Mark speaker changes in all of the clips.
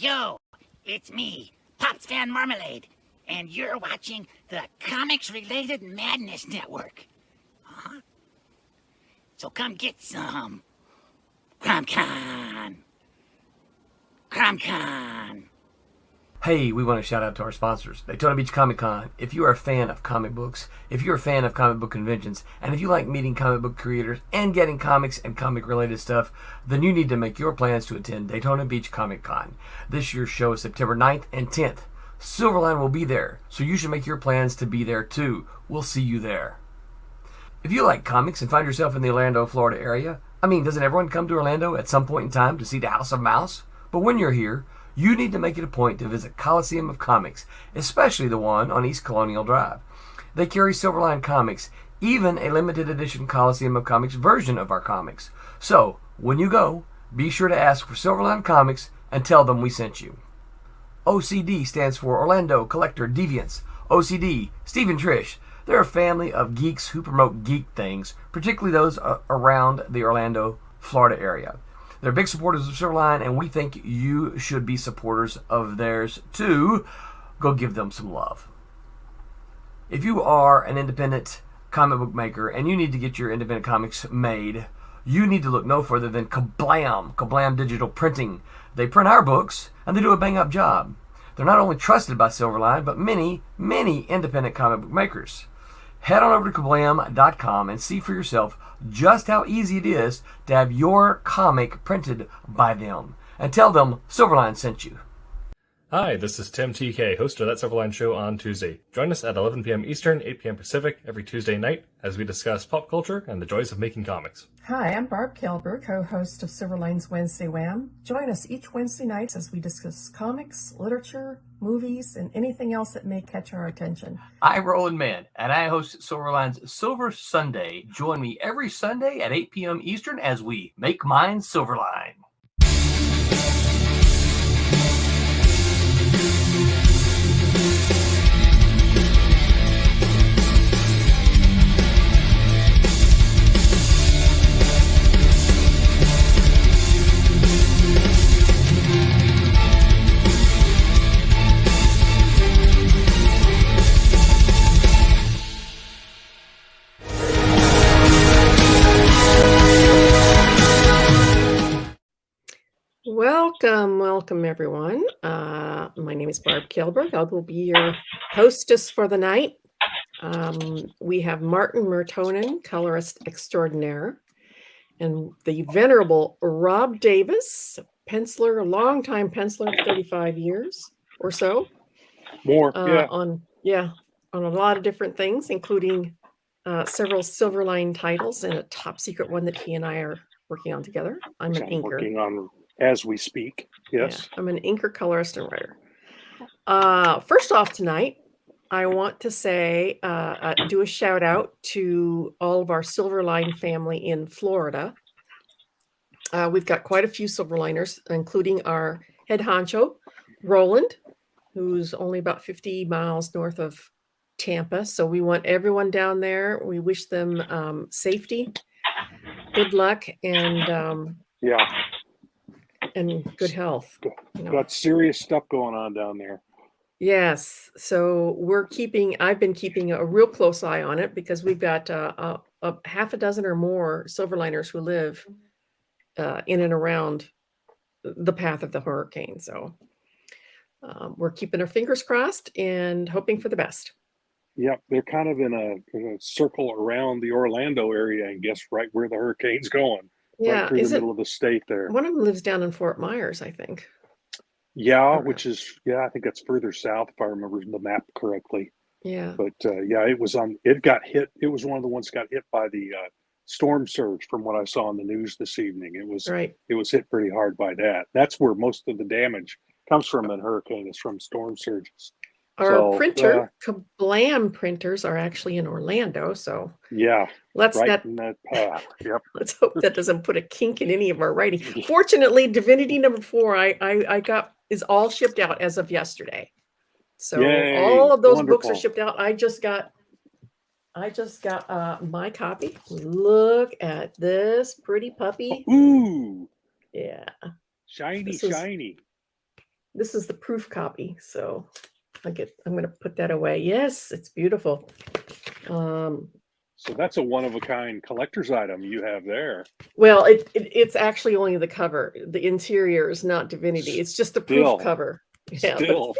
Speaker 1: Yo, it's me, Pops Van Marmalade, and you're watching the Comics-Related Madness Network. Uh-huh. So come get some. CromCon.
Speaker 2: Hey, we want to shout out to our sponsors, Daytona Beach Comic Con. If you are a fan of comic books, if you're a fan of comic book conventions, and if you like meeting comic book creators and getting comics and comic-related stuff, then you need to make your plans to attend Daytona Beach Comic Con. This year's show is September 9th and 10th. Silverline will be there, so you should make your plans to be there too. We'll see you there. If you like comics and find yourself in the Orlando, Florida area, doesn't everyone come to Orlando at some point in time to see the House of Mouse? But when you're here, you need to make it a point to visit Coliseum of Comics, especially the one on East Colonial Drive. They carry Silverline Comics, even a limited edition Coliseum of Comics version of our comics. So, when you go, be sure to ask for Silverline Comics and tell them we sent you. OCD stands for Orlando Collector Deviants. OCD, Steve and Trish, they're a family of geeks who promote geek things, particularly those around the Orlando, Florida area. They're big supporters of Silverline, and we think you should be supporters of theirs too. Go give them some love. If you are an independent comic book maker and you need to get your independent comics made, you need to look no further than Kablam Digital Printing. They print our books, and they do a bang-up job. They're not only trusted by Silverline, but many, many independent comic book makers. Head on over to kablam.com and see for yourself just how easy it is to have your comic printed by them. And tell them Silverline sent you.
Speaker 3: Hi, this is Tim TK, host of That Silverline Show on Tuesday. Join us at 11 p.m. Eastern, 8 p.m. Pacific every Tuesday night as we discuss pop culture and the joys of making comics.
Speaker 4: Hi, I'm Barb Kilber, co-host of Silverline's Wednesday Wham. Join us each Wednesday night as we discuss comics, literature, movies, and anything else that may catch our attention.
Speaker 2: I'm Roland Mann, and I host Silverline's Silver Sunday. Join me every Sunday at 8 p.m. Eastern as we make mine Silverline.
Speaker 4: Welcome everyone. My name is Barb Kilberg. I will be your hostess for the night. We have Martin Mertonen, colorist extraordinaire, and the venerable Rob Davis, penciler, longtime penciler, 35 years or so.
Speaker 5: More,
Speaker 4: on a lot of different things, including several Silverline titles and a top secret one that he and I are working on together. I'm an inker.
Speaker 5: Working on as we speak. Yes.
Speaker 4: Yeah, I'm an inker, colorist, and writer. First off tonight, I want to say, do a shout out to all of our Silverline family in Florida. We've got quite a few Silverliners, including our head honcho, Roland, who's only about 50 miles north of Tampa. So we want everyone down there. We wish them safety, good luck, and and good health.
Speaker 5: Got serious stuff going on down there.
Speaker 4: Yes. So I've been keeping a real close eye on it because we've got a half a dozen or more Silverliners who live in and around the path of the hurricane. So we're keeping our fingers crossed and hoping for the best.
Speaker 5: Yep. They're kind of in a circle around the Orlando area, I guess, right where the hurricane's going.
Speaker 4: Yeah,
Speaker 5: right through the middle of the state there.
Speaker 4: One of them lives down in Fort Myers, I think.
Speaker 5: Yeah, which is, I think that's further south if I remember the map correctly.
Speaker 4: Yeah.
Speaker 5: But it got hit. It was one of the ones that got hit by the storm surge from what I saw on the news this evening. It was hit pretty hard by that. That's where most of the damage comes from in hurricane is from storm surges.
Speaker 4: Our Kablam printers are actually in Orlando, so let's
Speaker 5: in that path. Yep.
Speaker 4: Let's hope that doesn't put a kink in any of our writing. Fortunately, Divinity number 4 I got is all shipped out as of yesterday. So all of those books are shipped out. I just got my copy. Look at this pretty puppy.
Speaker 5: Ooh.
Speaker 4: Yeah.
Speaker 5: Shiny.
Speaker 4: This is the proof copy, so I'm going to put that away. Yes, it's beautiful.
Speaker 5: So that's a one-of-a-kind collector's item you have there.
Speaker 4: Well, it's actually only the cover. The interior is not Divinity. It's just the proof cover. Yeah,
Speaker 5: Still.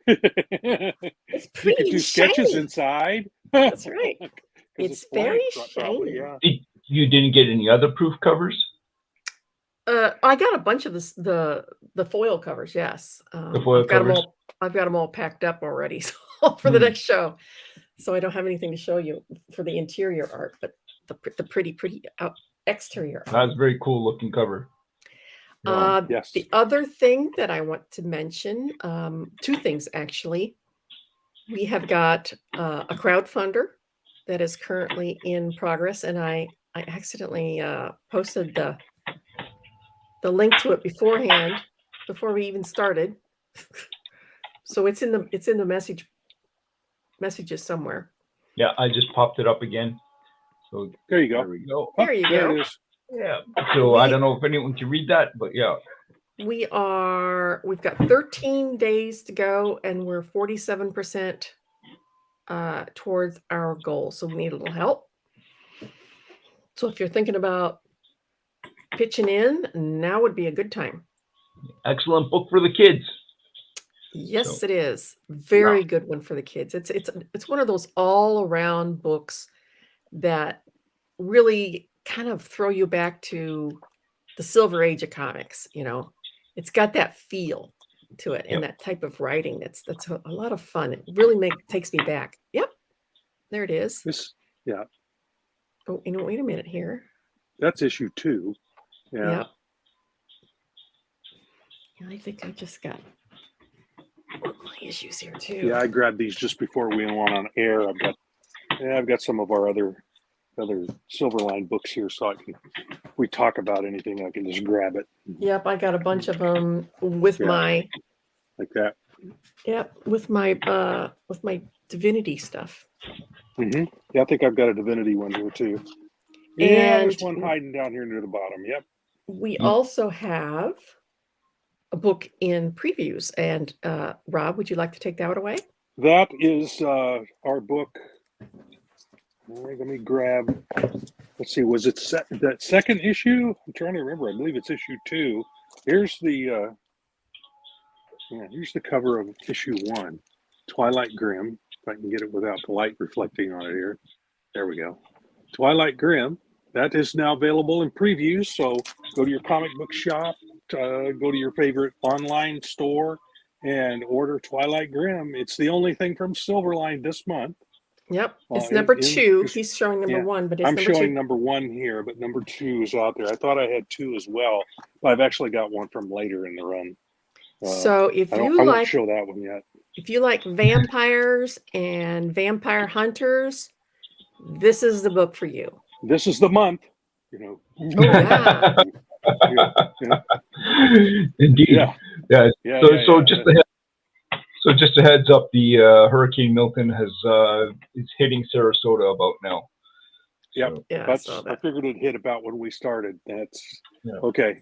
Speaker 4: It's pretty.
Speaker 5: You could do sketches inside.
Speaker 4: That's right. It's very shiny.
Speaker 5: Yeah.
Speaker 6: You didn't get any other proof covers?
Speaker 4: I got a bunch of the foil covers. Yes,
Speaker 6: The foil covers.
Speaker 4: I've got them all packed up already for the next show. So I don't have anything to show you for the interior art, but the pretty exterior art.
Speaker 6: That's a very cool looking cover.
Speaker 5: Yes.
Speaker 4: The other thing that I want to mention, two things actually. We have got a crowdfunder that is currently in progress, and I accidentally posted the link to it beforehand, before we even started. So it's in the messages somewhere.
Speaker 6: Yeah, I just popped it up again. So
Speaker 5: there you go.
Speaker 6: There we go.
Speaker 4: There you go.
Speaker 5: It is.
Speaker 6: Yeah. So I don't know if anyone can read that, but yeah.
Speaker 4: We've got 13 days to go, and we're 47% towards our goal. So we need a little help. So if you're thinking about pitching in, now would be a good time.
Speaker 6: Excellent book for the kids.
Speaker 4: Yes, it is. Very good one for the kids. It's one of those all-around books that really kind of throw you back to the Silver Age of comics. It's got that feel to it and that type of writing. That's a lot of fun. It really takes me back. Yep, there it is.
Speaker 5: Yeah.
Speaker 4: Oh, wait a minute here.
Speaker 5: That's issue 2. Yeah.
Speaker 4: Yep. I think I just got my issues here too.
Speaker 5: Yeah, I grabbed these just before we went on air. I've got some of our other Silverline books here, so if we talk about anything, I can just grab it.
Speaker 4: Yep, I got a bunch of them with my
Speaker 5: like that.
Speaker 4: Yep, with my Divinity stuff.
Speaker 5: Mm-hmm. Yeah, I think I've got a Divinity one here too.
Speaker 4: And
Speaker 5: yeah, there's one hiding down here near the bottom. Yep.
Speaker 4: We also have a book in previews, and Rob, would you like to take that away?
Speaker 5: That is our book. Let me grab. Let's see. Was it that second issue? I'm trying to remember. I believe it's issue 2. Here's the. Here's the cover of issue 1, Twilight Grim. If I can get it without the light reflecting on it here. There we go. Twilight Grim. That is now available in previews. So go to your comic book shop, go to your favorite online store, and order Twilight Grim. It's the only thing from Silverline this month.
Speaker 4: Yep, it's number 2. He's showing number 1, but it's
Speaker 5: I'm showing number 1 here, but number 2 is out there. I thought I had 2 as well, but I've actually got one from later in the run.
Speaker 4: So I
Speaker 5: won't show that one yet.
Speaker 4: If you like vampires and vampire hunters, this is the book for you.
Speaker 5: This is the month,
Speaker 4: Oh, yeah.
Speaker 6: Indeed. Yeah. So just a heads up, the Hurricane Milton is hitting Sarasota about now.
Speaker 5: Yep.
Speaker 6: So,
Speaker 4: yeah,
Speaker 5: I figured it hit about when we started. That's okay.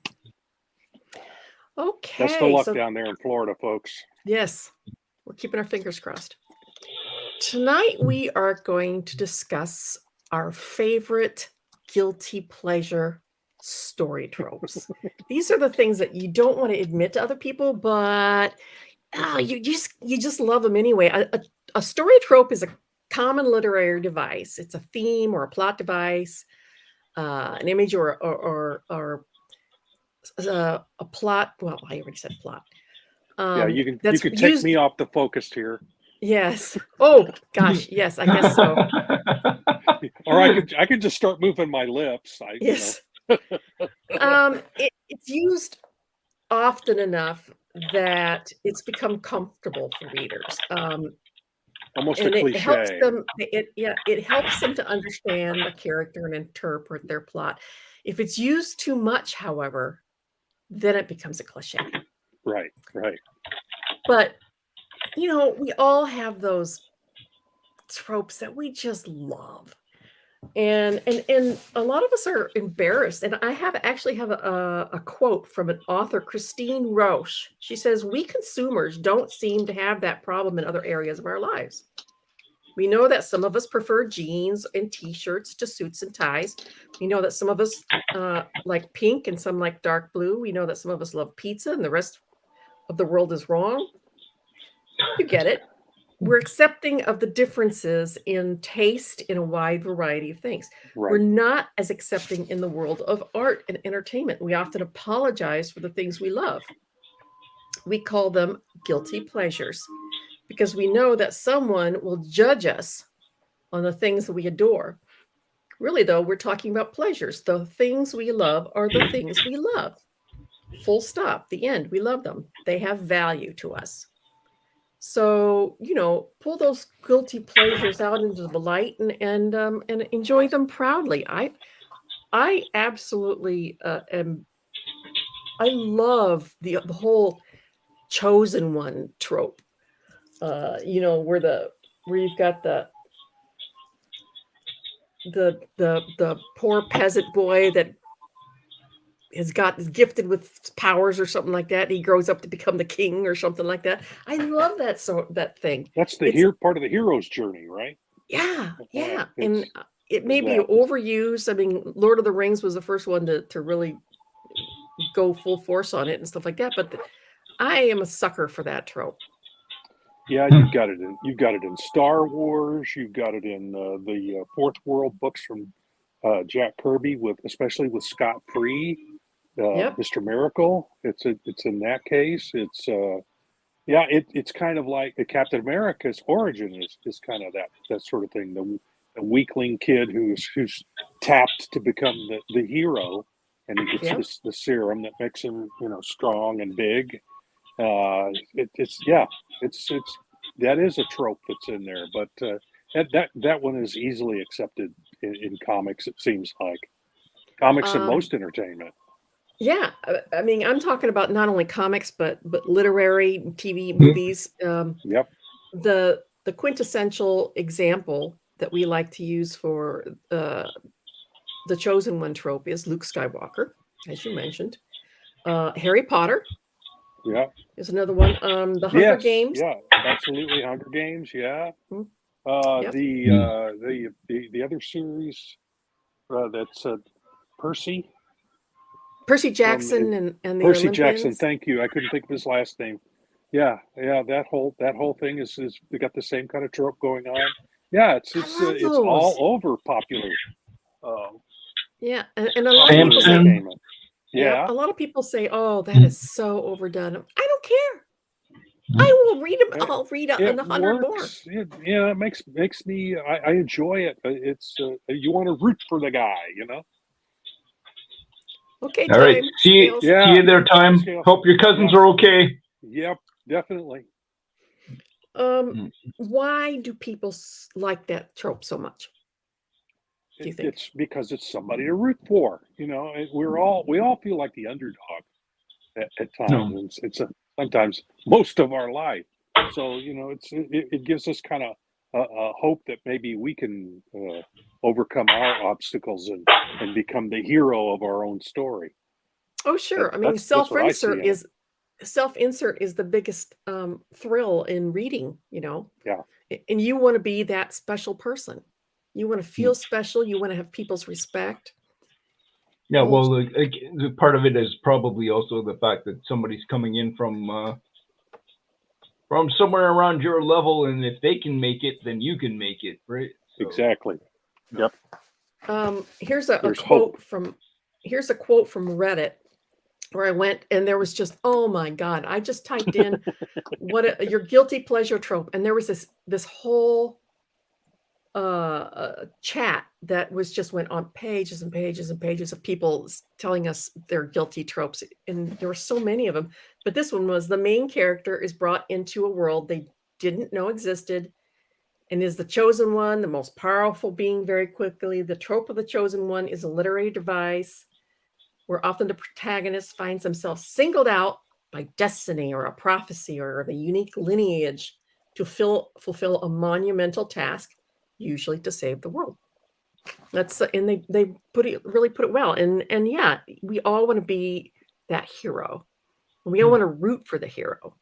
Speaker 4: Okay.
Speaker 5: That's the luck down there in Florida, folks.
Speaker 4: Yes. We're keeping our fingers crossed. Tonight we are going to discuss our favorite guilty pleasure story tropes. These are the things that you don't want to admit to other people, but you just love them anyway. A story trope is a common literary device. It's a theme or a plot device, an image or a plot. Well, I already said plot.
Speaker 5: You can take me off the focus here.
Speaker 4: Yes. Oh gosh. Yes, I guess so.
Speaker 5: Or I could just start moving my lips.
Speaker 4: Yes. It's used often enough that it's become comfortable for readers.
Speaker 5: Almost
Speaker 4: and
Speaker 5: a cliche.
Speaker 4: It helps them. It helps them to understand the character and interpret their plot. If it's used too much, however, then it becomes a cliche.
Speaker 5: Right.
Speaker 4: But we all have those tropes that we just love. And a lot of us are embarrassed. And I actually have a quote from an author, Christine Roche. She says, "We consumers don't seem to have that problem in other areas of our lives. We know that some of us prefer jeans and t-shirts to suits and ties. We know that some of us like pink and some like dark blue. We know that some of us love pizza and the rest of the world is wrong." You get it. We're accepting of the differences in taste in a wide variety of things.
Speaker 5: Right.
Speaker 4: We're not as accepting in the world of art and entertainment. We often apologize for the things we love. We call them guilty pleasures because we know that someone will judge us on the things that we adore. Really, though, we're talking about pleasures. The things we love are the things we love. Full stop. The end. We love them. They have value to us. So, pull those guilty pleasures out into the light and enjoy them proudly. I absolutely am. I love the whole chosen one trope. Where you've got the poor peasant boy that is gifted with powers or something like that. And he grows up to become the king or something like that. I love that thing.
Speaker 5: That's part of the hero's journey, right?
Speaker 4: Yeah. And it may be overused. I mean, Lord of the Rings was the first one to really go full force on it and stuff like that. But I am a sucker for that trope.
Speaker 5: Yeah, you've got it in Star Wars. You've got it in the Fourth World books from Jack Kirby, especially with Scott Free. Mr. Miracle, it's in that case. It's kind of like Captain America's origin is kind of that sort of thing. The weakling kid who's tapped to become the hero, and he gets the serum that makes him strong and big. That is a trope that's in there, but that one is easily accepted in comics. It seems like comics and most entertainment.
Speaker 4: Yeah, I mean, I'm talking about not only comics, but literary, TV, movies. The quintessential example that we like to use for the chosen one trope is Luke Skywalker, as you mentioned. Harry Potter.
Speaker 5: Yeah,
Speaker 4: is another one. The Hunger Games.
Speaker 5: Yeah, absolutely, Hunger Games. Yeah. The other series that's Percy
Speaker 4: Jackson and the
Speaker 5: Percy
Speaker 4: Olympians.
Speaker 5: Jackson. Thank you. I couldn't think of his last name. Yeah. That whole thing is we got the same kind of trope going on. Yeah, it's all over popular.
Speaker 4: And a lot of people say, a lot of people say, "Oh, that is so overdone." I don't care. I will read them. I'll read 100 more.
Speaker 5: It makes me. I enjoy it. It's you want to root for the guy,
Speaker 4: Okay.
Speaker 6: All right. See you there, Time. Hope your cousins are okay.
Speaker 5: Yep, definitely.
Speaker 4: Why do people like that trope so much? Do you think
Speaker 5: it's because it's somebody to root for? We all feel like the underdog at times. It's sometimes most of our life. So it gives us kind of a hope that maybe we can overcome our obstacles and become the hero of our own story.
Speaker 4: Oh, sure. I mean, self-insert is the biggest thrill in reading,
Speaker 5: Yeah.
Speaker 4: And you want to be that special person. You want to feel special. You want to have people's respect.
Speaker 6: Yeah, well, the part of it is probably also the fact that somebody's coming in from somewhere around your level, and if they can make it, then you can make it, right?
Speaker 5: So, exactly. Yep.
Speaker 4: Here's a quote from Reddit where I went, and there was just, oh my God, I just typed in your guilty pleasure trope, and there was this whole chat that went on pages and pages and pages of people telling us their guilty tropes, and there were so many of them. But this one was: the main character is brought into a world they didn't know existed and is the chosen one, the most powerful being very quickly. The trope of the chosen one is a literary device where often the protagonist finds themselves singled out by destiny or a prophecy or the unique lineage to fulfill a monumental task, usually to save the world. That's and they really put it well. And yeah, we all want to be that hero. We all want to root for the hero.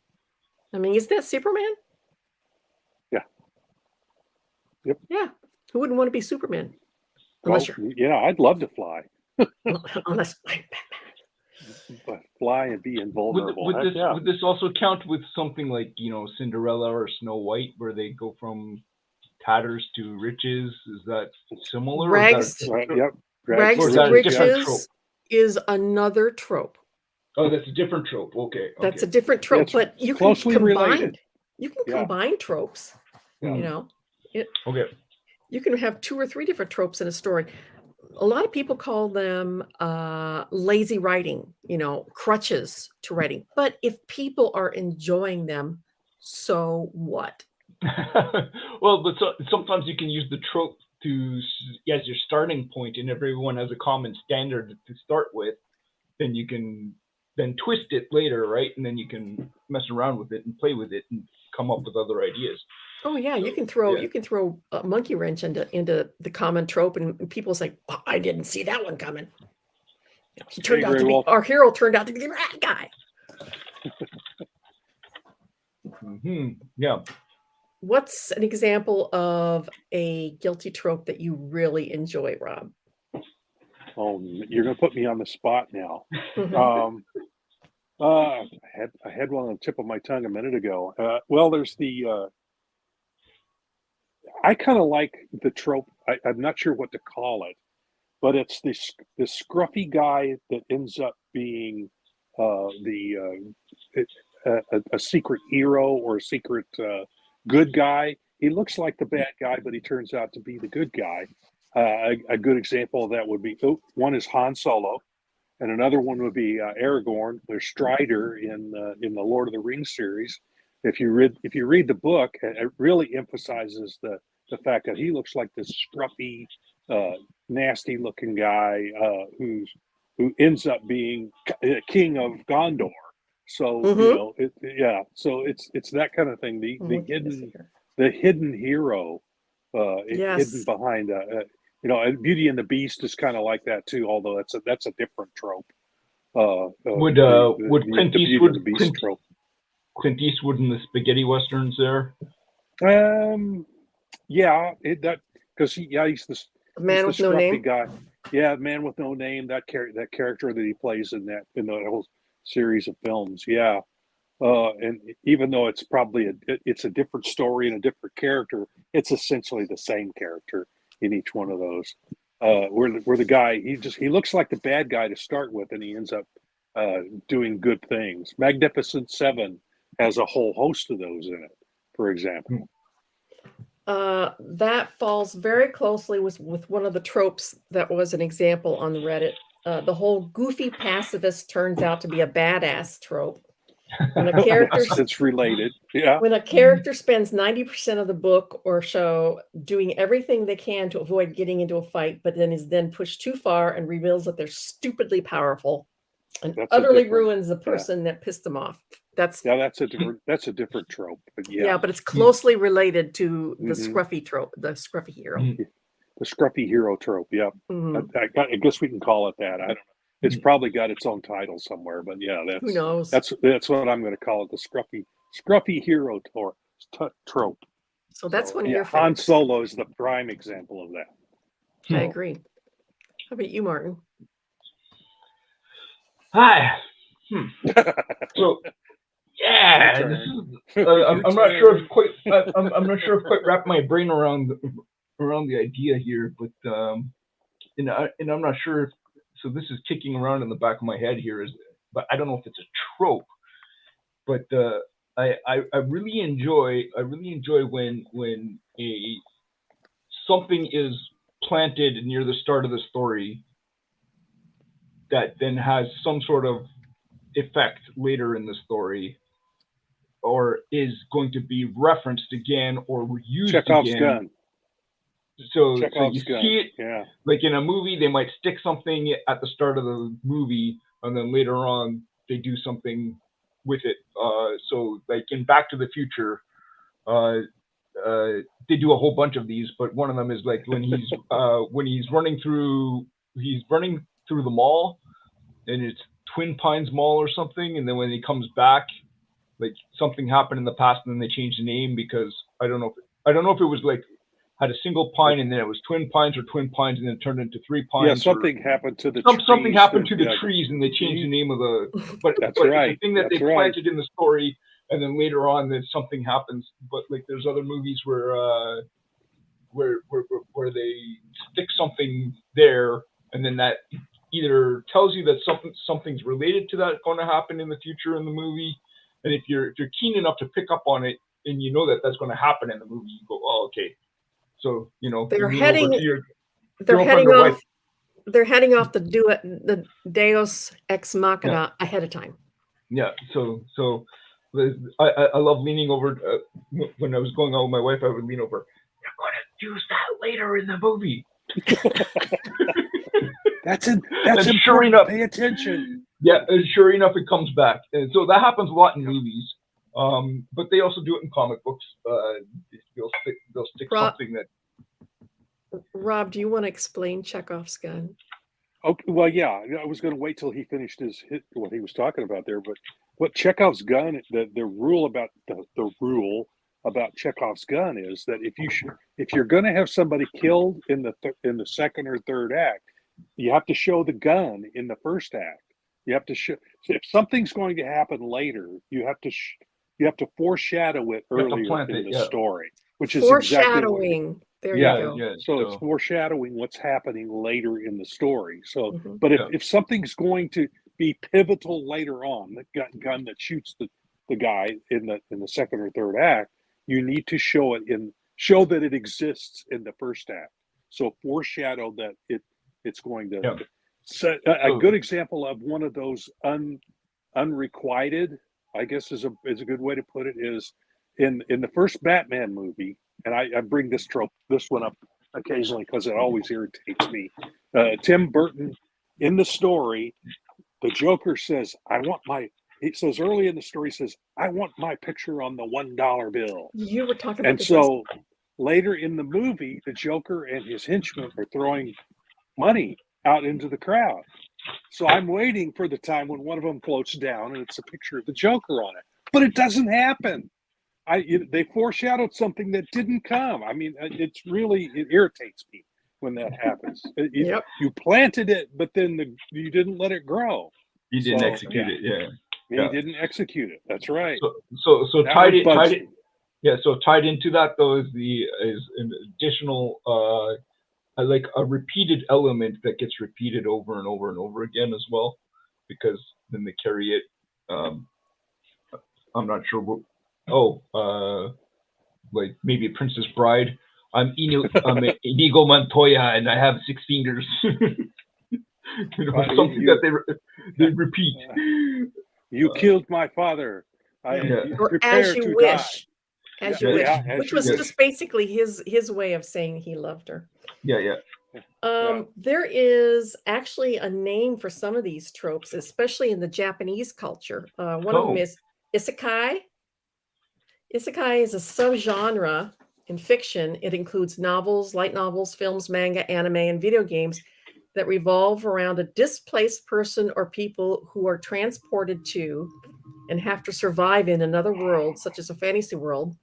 Speaker 4: I mean, isn't that Superman?
Speaker 5: Yeah. Yep.
Speaker 4: Yeah. Who wouldn't want to be Superman? Unless
Speaker 5: yeah, I'd love to fly.
Speaker 4: Unless
Speaker 5: but fly and be invulnerable.
Speaker 6: Would this also count with something like, you know, Cinderella or Snow White, where they go from tatters to riches? Is that similar?
Speaker 4: Rags,
Speaker 5: yep.
Speaker 4: Rags to riches is another trope.
Speaker 6: Oh, that's a different trope. Okay.
Speaker 4: That's a different trope, but you can combine.
Speaker 5: Related.
Speaker 4: You can combine tropes.
Speaker 5: Yeah.
Speaker 4: You know,
Speaker 6: okay.
Speaker 4: You can have 2 or 3 different tropes in a story. A lot of people call them lazy writing, you know, crutches to writing. But if people are enjoying them, so what?
Speaker 6: Well, but sometimes you can use the trope as your starting point, and everyone has a common standard to start with. Then you can twist it later, right? And then you can mess around with it and play with it and come up with other ideas.
Speaker 4: Oh yeah, you can throw a monkey wrench into the common trope, and people say, oh, "I didn't see that one coming." You know, our hero turned out to be the bad guy.
Speaker 6: Yeah.
Speaker 4: What's an example of a guilty trope that you really enjoy, Rob?
Speaker 5: Oh, you're going to put me on the spot now. I had one on the tip of my tongue a minute ago. Well, there's the. I kind of like the trope. I'm not sure what to call it, but it's this scruffy guy that ends up being a secret hero or a secret good guy. He looks like the bad guy, but he turns out to be the good guy. A good example of that would be one is Han Solo, and another one would be Aragorn. There's Strider in the Lord of the Rings series. If you read the book, it really emphasizes the fact that he looks like this scruffy, nasty looking guy who ends up being king of Gondor. So you know, so it's that kind of thing. The hidden hero, hidden behind you know, and Beauty and the Beast is kind of like that too. Although that's a different trope.
Speaker 6: Would Clint Eastwood in the spaghetti westerns there?
Speaker 5: Yeah, because he's the
Speaker 4: man with no name
Speaker 5: guy. Yeah, Man with No Name. That character that he plays in the whole series of films. Yeah, and even though it's probably it's a different story and a different character, it's essentially the same character in each one of those. Where the guy he looks like the bad guy to start with, and he ends up doing good things. Magnificent Seven has a whole host of those in it, for example.
Speaker 4: That falls very closely with one of the tropes that was an example on the Reddit. The whole goofy pacifist turns out to be a badass trope. When a character
Speaker 5: it's related, yeah.
Speaker 4: When a character spends 90% of the book or show doing everything they can to avoid getting into a fight, but then is pushed too far and reveals that they're stupidly powerful and utterly ruins the person that pissed them off. That's
Speaker 5: a different trope. But
Speaker 4: but it's closely related to the scruffy trope, the scruffy hero.
Speaker 5: The scruffy hero trope, yeah. I guess we can call it that. I don't know. It's probably got its own title somewhere, but yeah,
Speaker 4: who knows?
Speaker 5: That's what I'm going to call it, the scruffy hero trope.
Speaker 4: So that's one of your favorites.
Speaker 5: Han Solo is the prime example of that.
Speaker 4: I agree. How about you, Martin?
Speaker 6: Hi. So yeah, I'm not sure if quite wrap my brain around the idea here, but and I'm not sure if, so this is kicking around in the back of my head here, but I don't know if it's a trope, but I really enjoy when something is planted near the start of the story that then has some sort of effect later in the story, or is going to be referenced again or used
Speaker 5: Chekhov's
Speaker 6: again.
Speaker 5: Gun.
Speaker 6: So you see it, like in a movie, they might stick something at the start of the movie, and then later on they do something with it. So like in Back to the Future, they do a whole bunch of these, but one of them is like when he's running through the mall, and it's Twin Pines Mall or something, and then when he comes back, like something happened in the past, and then they changed the name because I don't know if it was like had a single pine and then it was Twin Pines or Twin Pines and then it turned into Three Pines.
Speaker 5: Yeah, something happened to the trees.
Speaker 6: Something happened to the trees and they changed the name of the. But
Speaker 5: that's
Speaker 6: but
Speaker 5: right.
Speaker 6: It's the thing that they planted in the story, and then later on, then something happens. But like, there's other movies where they stick something there, and then that either tells you that something's related to that going to happen in the future in the movie, and if you're keen enough to pick up on it and you know that that's going to happen in the movie, you go, oh, okay. So
Speaker 4: they're heading off. They're heading off to do it, the Deus Ex Machina ahead of time.
Speaker 6: Yeah. So I love leaning over when I was going out with my wife. I would lean over. They're going to use that later in the movie.
Speaker 5: That's
Speaker 6: sure enough.
Speaker 5: Pay attention.
Speaker 6: Yeah, and sure enough, it comes back, and so that happens a lot in movies. But they also do it in comic books. They'll stick something that.
Speaker 4: Rob, do you want to explain Chekhov's gun?
Speaker 5: Okay, well, yeah, I was going to wait till he finished what he was talking about there. But what Chekhov's gun, the rule about the rule about Chekhov's gun is that if you're going to have somebody killed in the second or third act, you have to show the gun in the first act. You have to show if something's going to happen later. You have to foreshadow it earlier in the story, which is
Speaker 4: foreshadowing. There you go.
Speaker 5: Yeah, so it's foreshadowing what's happening later in the story. So, but if something's going to be pivotal later on, the gun that shoots the guy in the second or third act, you need to show that it exists in the first act. So foreshadow that it's going to. Yeah. So a good example of one of those unrequited, I guess is a good way to put it, is in the first Batman movie. And I bring this one up occasionally because it always irritates me. Tim Burton, in the story, the Joker says, he says early in the story, he says, I want my picture on the $1 bill.
Speaker 4: You were talking about
Speaker 5: and so later in the movie, the Joker and his henchmen are throwing money out into the crowd. So I'm waiting for the time when one of them floats down and it's a picture of the Joker on it. But it doesn't happen. They foreshadowed something that didn't come. I mean, it irritates me when that happens. You planted it, but then you didn't let it grow.
Speaker 6: You didn't execute it.
Speaker 5: You didn't execute it. That's right.
Speaker 6: So tied into that though is an additional like a repeated element that gets repeated over and over and over again as well, because then they carry it. I'm not sure what. Like maybe Princess Bride. I'm Inigo Montoya and I have 6 fingers. Something that they repeat.
Speaker 5: You killed my father.
Speaker 4: Or as you wish. As you wish. Which was just basically his way of saying he loved her.
Speaker 6: Yeah.
Speaker 4: There is actually a name for some of these tropes, especially in the Japanese culture. One of them is isekai. Isekai is a subgenre in fiction. It includes novels, light novels, films, manga, anime, and video games that revolve around a displaced person or people who are transported to and have to survive in another world, such as a fantasy world,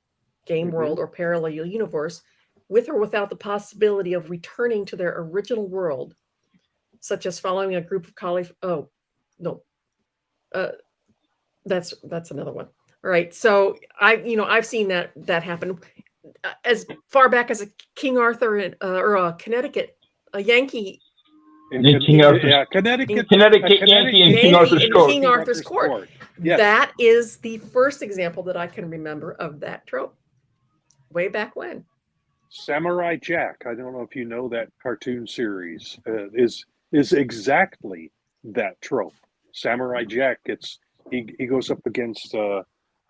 Speaker 4: game world, or parallel universe, with or without the possibility of returning to their original world, such as following a group of college. That's another one. All right, so I've seen that happen as far back as a King Arthur or a Connecticut, a Yankee.
Speaker 6: Connecticut Yankee in King Arthur's
Speaker 4: Court. Yes. That is the first example that I can remember of that trope. Way back when.
Speaker 5: Samurai Jack. I don't know if you know that cartoon series is exactly that trope. Samurai Jack he goes up against.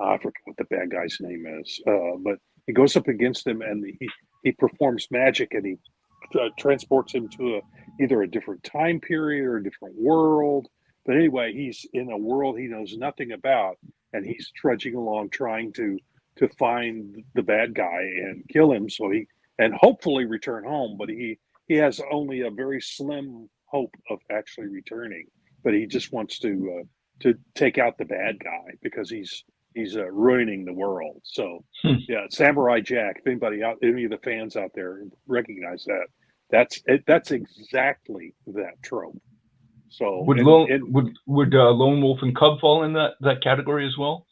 Speaker 5: I forget what the bad guy's name is, but he goes up against him and he performs magic and he transports him to either a different time period or a different world. But anyway, he's in a world he knows nothing about, and he's trudging along trying to to find the bad guy and kill him, so he and hopefully return home. But he has only a very slim hope of actually returning. But he just wants to take out the bad guy because he's ruining the world. So yeah, Samurai Jack. If any of the fans out there recognize that, that's exactly that trope. So
Speaker 6: would Lone Wolf and Cub fall in that category as well?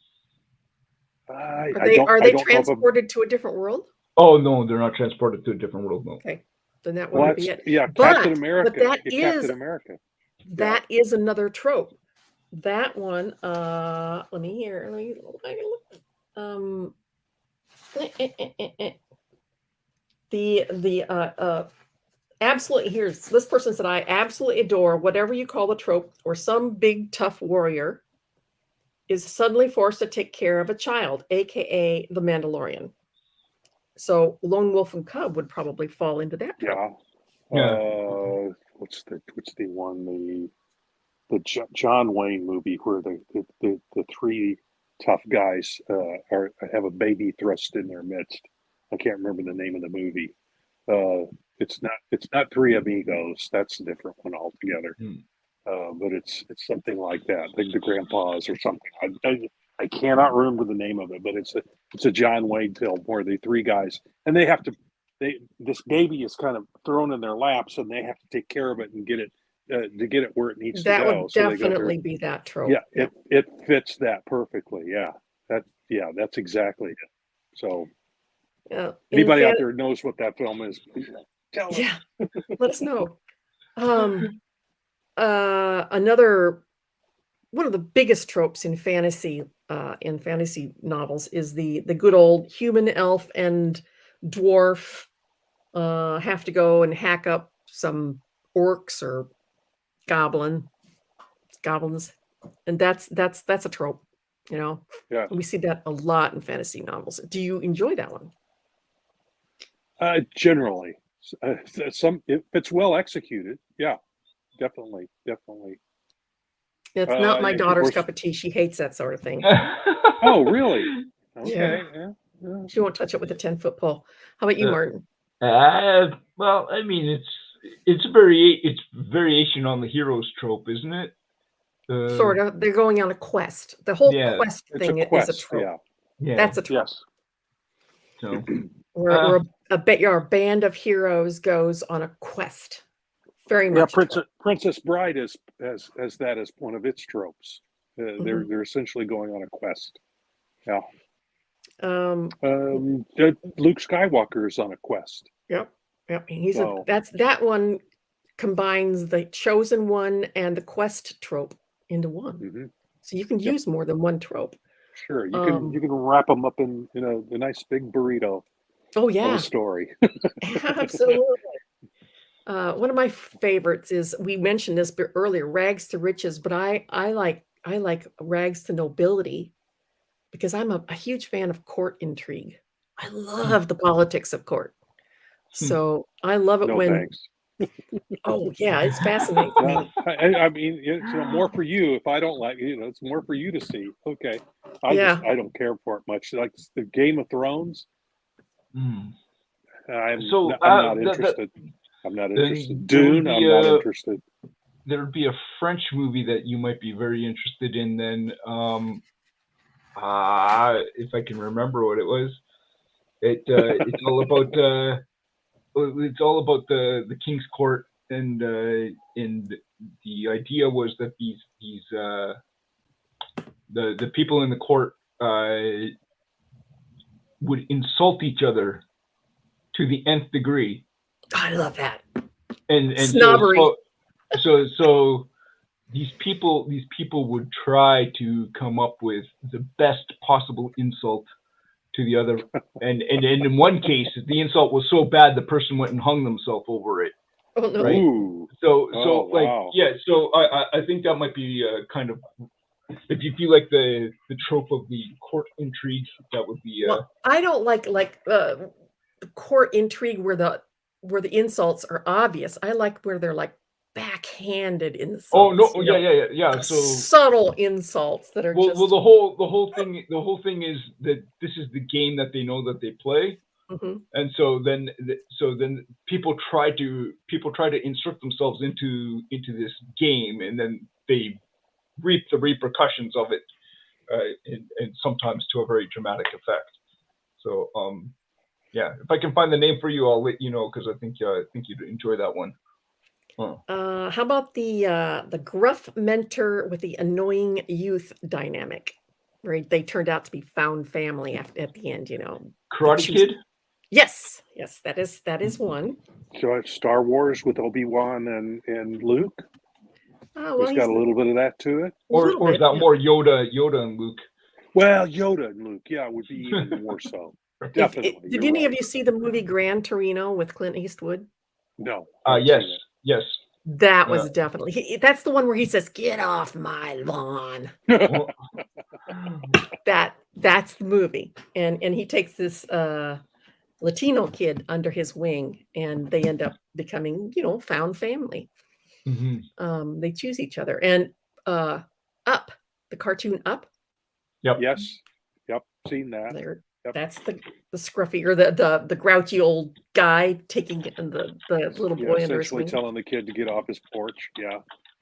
Speaker 4: Are they transported to a different world?
Speaker 6: Oh no, they're not transported to a different world. No.
Speaker 4: Okay, then that wouldn't be it.
Speaker 5: Yeah, Captain America. But Captain America.
Speaker 4: That is another trope. That one. Let me look. Absolutely. Here's this person said, I absolutely adore whatever you call the trope, or some big tough warrior is suddenly forced to take care of a child, aka the Mandalorian. So Lone Wolf and Cub would probably fall into that trope.
Speaker 5: Yeah. What's the one, the John Wayne movie where the three tough guys have a baby thrust in their midst? I can't remember the name of the movie. It's not Three Amigos. That's a different one altogether. But it's something like that, like the Grandpas or something. I cannot remember the name of it, but it's a John Wayne film where the three guys, and this baby is kind of thrown in their laps, and they have to take care of it and get it where it needs to go.
Speaker 4: That would definitely be that trope.
Speaker 5: Yeah, it fits that perfectly. Yeah, that's exactly it. So, anybody out there knows what that film is, please tell us.
Speaker 4: Yeah, let us know. Another one of the biggest tropes in fantasy novels is the good old human, elf, and dwarf have to go and hack up some orcs or goblins, and that's a trope.
Speaker 5: Yeah,
Speaker 4: we see that a lot in fantasy novels. Do you enjoy that one?
Speaker 5: Generally, if it's well executed, yeah, definitely.
Speaker 4: It's not my daughter's cup of tea. She hates that sort of thing.
Speaker 5: Oh, really? Okay. Yeah.
Speaker 4: She won't touch it with a 10-foot pole. How about you, Martin?
Speaker 6: Well, I mean, it's variation on the hero's trope, isn't it?
Speaker 4: Sort of. They're going on a quest. The whole quest thing is a trope.
Speaker 6: Yeah.
Speaker 4: That's a trope.
Speaker 5: Yes.
Speaker 6: So,
Speaker 4: where a band of heroes goes on a quest. Very much.
Speaker 5: Yeah, Princess Bride has that as one of its tropes. They're essentially going on a quest. Yeah. Luke Skywalker is on a quest.
Speaker 4: Yep. That one combines the chosen one and the quest trope into one. Mm-hmm. So you can use more than one trope.
Speaker 5: Sure, you can wrap them up in a nice big burrito.
Speaker 4: Oh yeah,
Speaker 5: of a story.
Speaker 4: Absolutely. One of my favorites is, we mentioned this earlier, Rags to Riches, but I like Rags to Nobility because I'm a huge fan of court intrigue. I love the politics of court. So I love it when. Thanks. Oh yeah, it's fascinating.
Speaker 5: I mean, it's more for you. If I don't like it's more for you to see. Okay, I don't care for it much. Like the Game of Thrones. I'm not interested. I'm not interested. Dune, I'm not interested.
Speaker 6: There would be a French movie that you might be very interested in. Then, if I can remember what it was, it's all about the King's Court, and the idea was that the people in the court would insult each other to the nth degree.
Speaker 4: I love that.
Speaker 6: And
Speaker 4: snobbery.
Speaker 6: So these people would try to come up with the best possible insult to the other, and in one case, the insult was so bad the person went and hung themselves over it.
Speaker 4: Oh no!
Speaker 6: Right?
Speaker 5: Ooh.
Speaker 6: So wow. So I think that might be kind of, if you feel like the trope of the court intrigue, that would be.
Speaker 4: Well, I don't like the court intrigue where the insults are obvious. I like where they're like backhanded insults.
Speaker 6: Oh no! Yeah. So
Speaker 4: subtle insults that are
Speaker 6: well,
Speaker 4: just
Speaker 6: the whole thing is that this is the game that they know that they play, and so then people try to insert themselves into this game, and then they reap the repercussions of it, and sometimes to a very dramatic effect. So yeah, if I can find the name for you, I'll let you know, because I think you'd enjoy that one.
Speaker 4: How about the gruff mentor with the annoying youth dynamic, where they turned out to be found family at the end?
Speaker 6: Karate Kid.
Speaker 4: Yes, that is one.
Speaker 5: So Star Wars with Obi-Wan and Luke.
Speaker 4: Oh, well,
Speaker 5: it's got a little bit of that to it.
Speaker 6: Or is that more Yoda and Luke?
Speaker 5: Well, Yoda and Luke, yeah, would be even more so. Definitely.
Speaker 4: Did any of you see the movie Gran Torino with Clint Eastwood?
Speaker 5: No.
Speaker 6: Yes.
Speaker 4: That was definitely. That's the one where he says, "Get off my lawn." That's the movie, and he takes this Latino kid under his wing, and they end up becoming, found family. They choose each other, and Up, the cartoon Up.
Speaker 6: Yep.
Speaker 5: Yes. Yep. Seen that.
Speaker 4: Yep. That's the scruffy or the grouchy old guy taking the little boy under his wing,
Speaker 5: telling the kid to get off his porch. Yeah.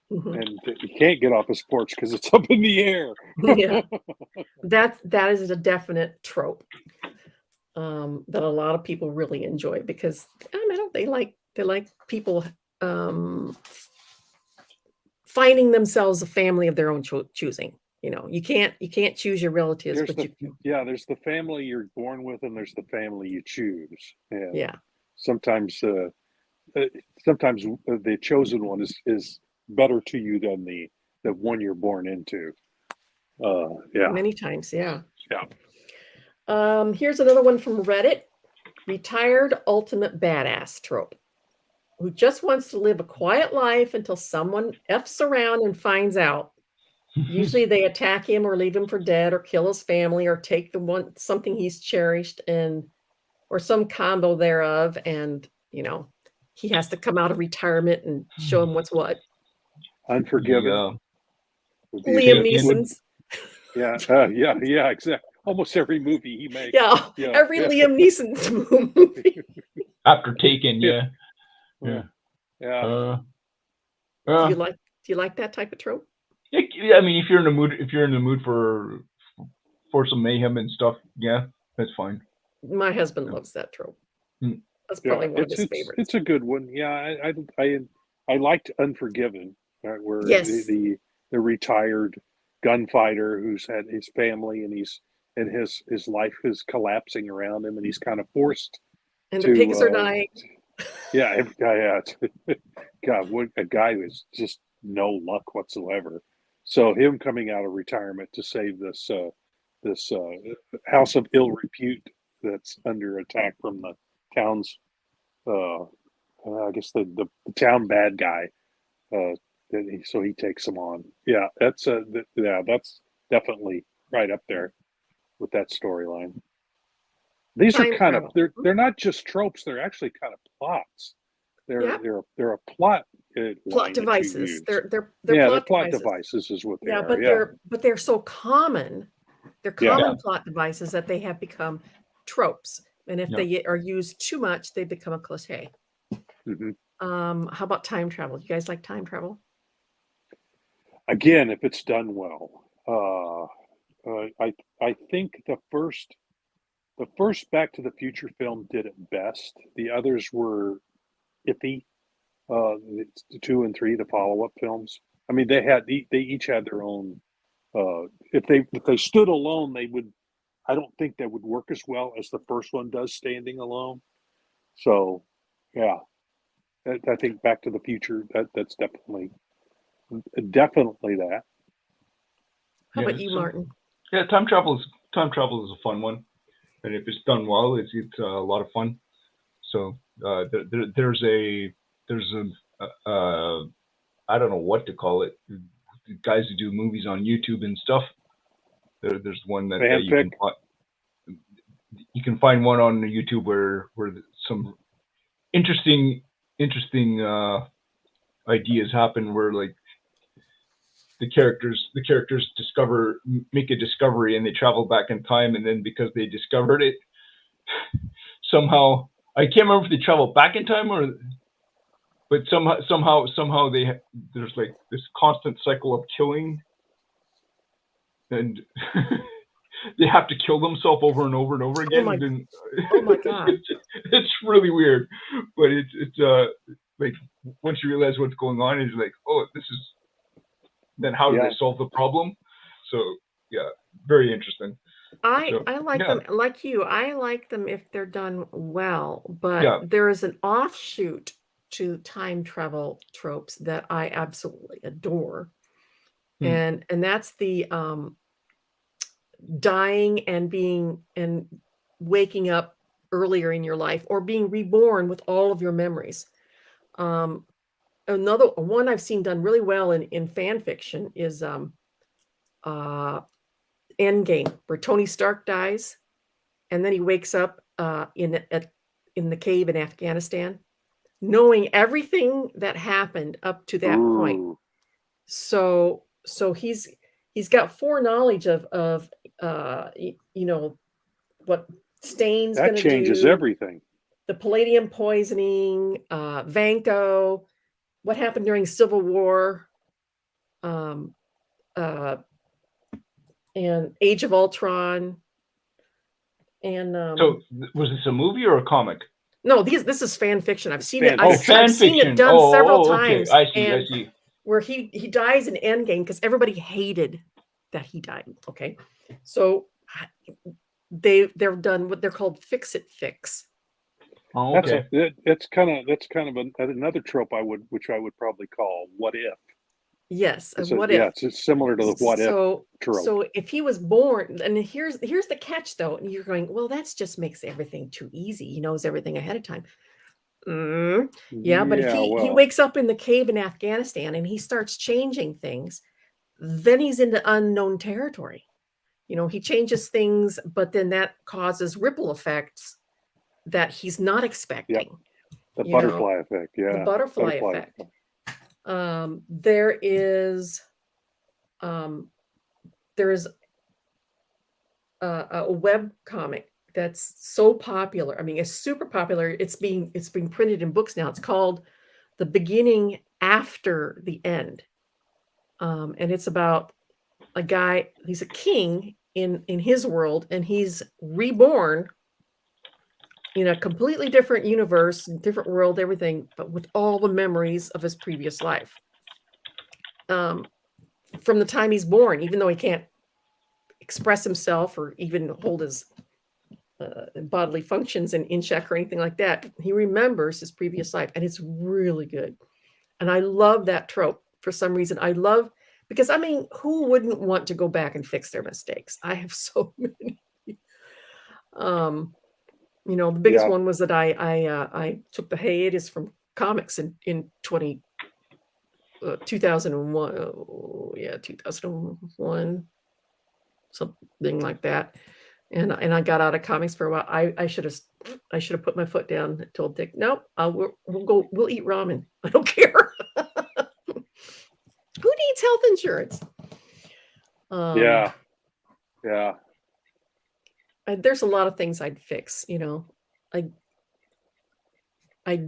Speaker 5: And he can't get off his porch because it's up in the air.
Speaker 4: Yeah. That is a definite trope that a lot of people really enjoy, because they like people finding themselves a family of their own choosing. You can't choose your relatives,
Speaker 5: there's the family you're born with, and there's the family you choose. And
Speaker 4: yeah.
Speaker 5: Sometimes the chosen one is better to you than the one you're born into. Yeah.
Speaker 4: Many times, yeah.
Speaker 5: Yeah.
Speaker 4: Here's another one from Reddit. Retired ultimate badass trope, who just wants to live a quiet life until someone F's around and finds out. Usually they attack him or leave him for dead or kill his family or take something he's cherished or some combo thereof. And, he has to come out of retirement and show him what's what.
Speaker 5: Unforgiven.
Speaker 4: Liam Neeson's.
Speaker 5: Yeah, exactly. Almost every movie he makes.
Speaker 4: Yeah. Every Liam Neeson's movie.
Speaker 6: After Taken, yeah.
Speaker 4: Do you like that type of trope?
Speaker 6: Yeah, I mean, if you're in the mood for some mayhem and stuff, yeah, that's fine.
Speaker 4: My husband loves that trope. That's probably one of his favorites.
Speaker 5: It's a good one. Yeah, I liked Unforgiven, right, where the retired gunfighter who's had his family and his life is collapsing around him, and he's kind of forced.
Speaker 4: And the pigs are dying.
Speaker 5: Yeah. God, what a guy who has just no luck whatsoever. So him coming out of retirement to save this house of ill repute that's under attack from the town's, I guess the town bad guy. So he takes him on. Yeah, that's definitely right up there with that storyline. These are kind of they're not just tropes. They're actually kind of plots. They're a plot.
Speaker 4: Plot devices. They're
Speaker 5: plot devices is what they are.
Speaker 4: But they're so common. They're common plot devices that they have become tropes. And if they are used too much, they become a cliché. How about time travel? You guys like time travel?
Speaker 5: Again, if it's done well. I think the first Back to the Future film did it best. The others were iffy. 2 and 3, the follow-up films. I mean, they each had their own. If they stood alone, they would. I don't think they would work as well as the first one does standing alone. So, yeah, I think Back to the Future that's definitely that.
Speaker 4: How about you, Martin?
Speaker 6: Yeah, time travel is a fun one, and if it's done well, it's a lot of fun. So there's a I don't know what to call it. The guys who do movies on YouTube and stuff. There's one that you can find one on YouTube where some interesting ideas happen where like the characters make a discovery and they travel back in time, and then because they discovered it, somehow I can't remember if they travel back in time but somehow there's like this constant cycle of killing, and they have to kill themselves over and over and over again.
Speaker 4: Oh my god!
Speaker 6: It's really weird, but it's like once you realize what's going on, it's like, oh, this is. Then how do they solve the problem? So yeah, very interesting.
Speaker 4: I like them like you. I like them if they're done well, but there is an offshoot to time travel tropes that I absolutely adore, and that's the dying and waking up earlier in your life, or being reborn with all of your memories. Another one I've seen done really well in fan fiction is Endgame, where Tony Stark dies, and then he wakes up in the cave in Afghanistan, knowing everything that happened up to that point. So he's got foreknowledge of what Stain's going to do.
Speaker 5: That changes everything.
Speaker 4: The palladium poisoning, Vanko, what happened during Civil War, and Age of Ultron. And
Speaker 6: so was this a movie or a comic?
Speaker 4: No, this is fan fiction. I've seen it. I've seen it done several times.
Speaker 6: I see.
Speaker 4: Where he dies in Endgame because everybody hated that he died. Okay, so they're done what they're called fix-it-fix.
Speaker 6: Oh, okay.
Speaker 5: That's kind of another trope which I would probably call what if.
Speaker 4: Yes,
Speaker 5: what if? Yeah, it's similar to the what if trope.
Speaker 4: So if he was born, and here's the catch though, and you're going, well, that just makes everything too easy. He knows everything ahead of time. But if he wakes up in the cave in Afghanistan and he starts changing things, then he's into unknown territory. He changes things, but then that causes ripple effects that he's not expecting.
Speaker 5: The butterfly effect,
Speaker 4: The butterfly effect. There is a web comic that's so popular. I mean, it's super popular. It's being printed in books now. It's called The Beginning After the End. And it's about a guy, he's a king in his world, and he's reborn in a completely different universe, different world, everything, but with all the memories of his previous life. From the time he's born, even though he can't express himself or even hold his bodily functions in check or anything like that, he remembers his previous life, and it's really good. And I love that trope for some reason. Because I mean, who wouldn't want to go back and fix their mistakes? I have so many. The biggest one was that I took the hiatus from comics in 2001. 2001, something like that. And I got out of comics for a while. I should have put my foot down and told Dick, nope, we'll eat ramen. I don't care. Who needs health insurance?
Speaker 5: Yeah.
Speaker 4: There's a lot of things I'd fix. I'd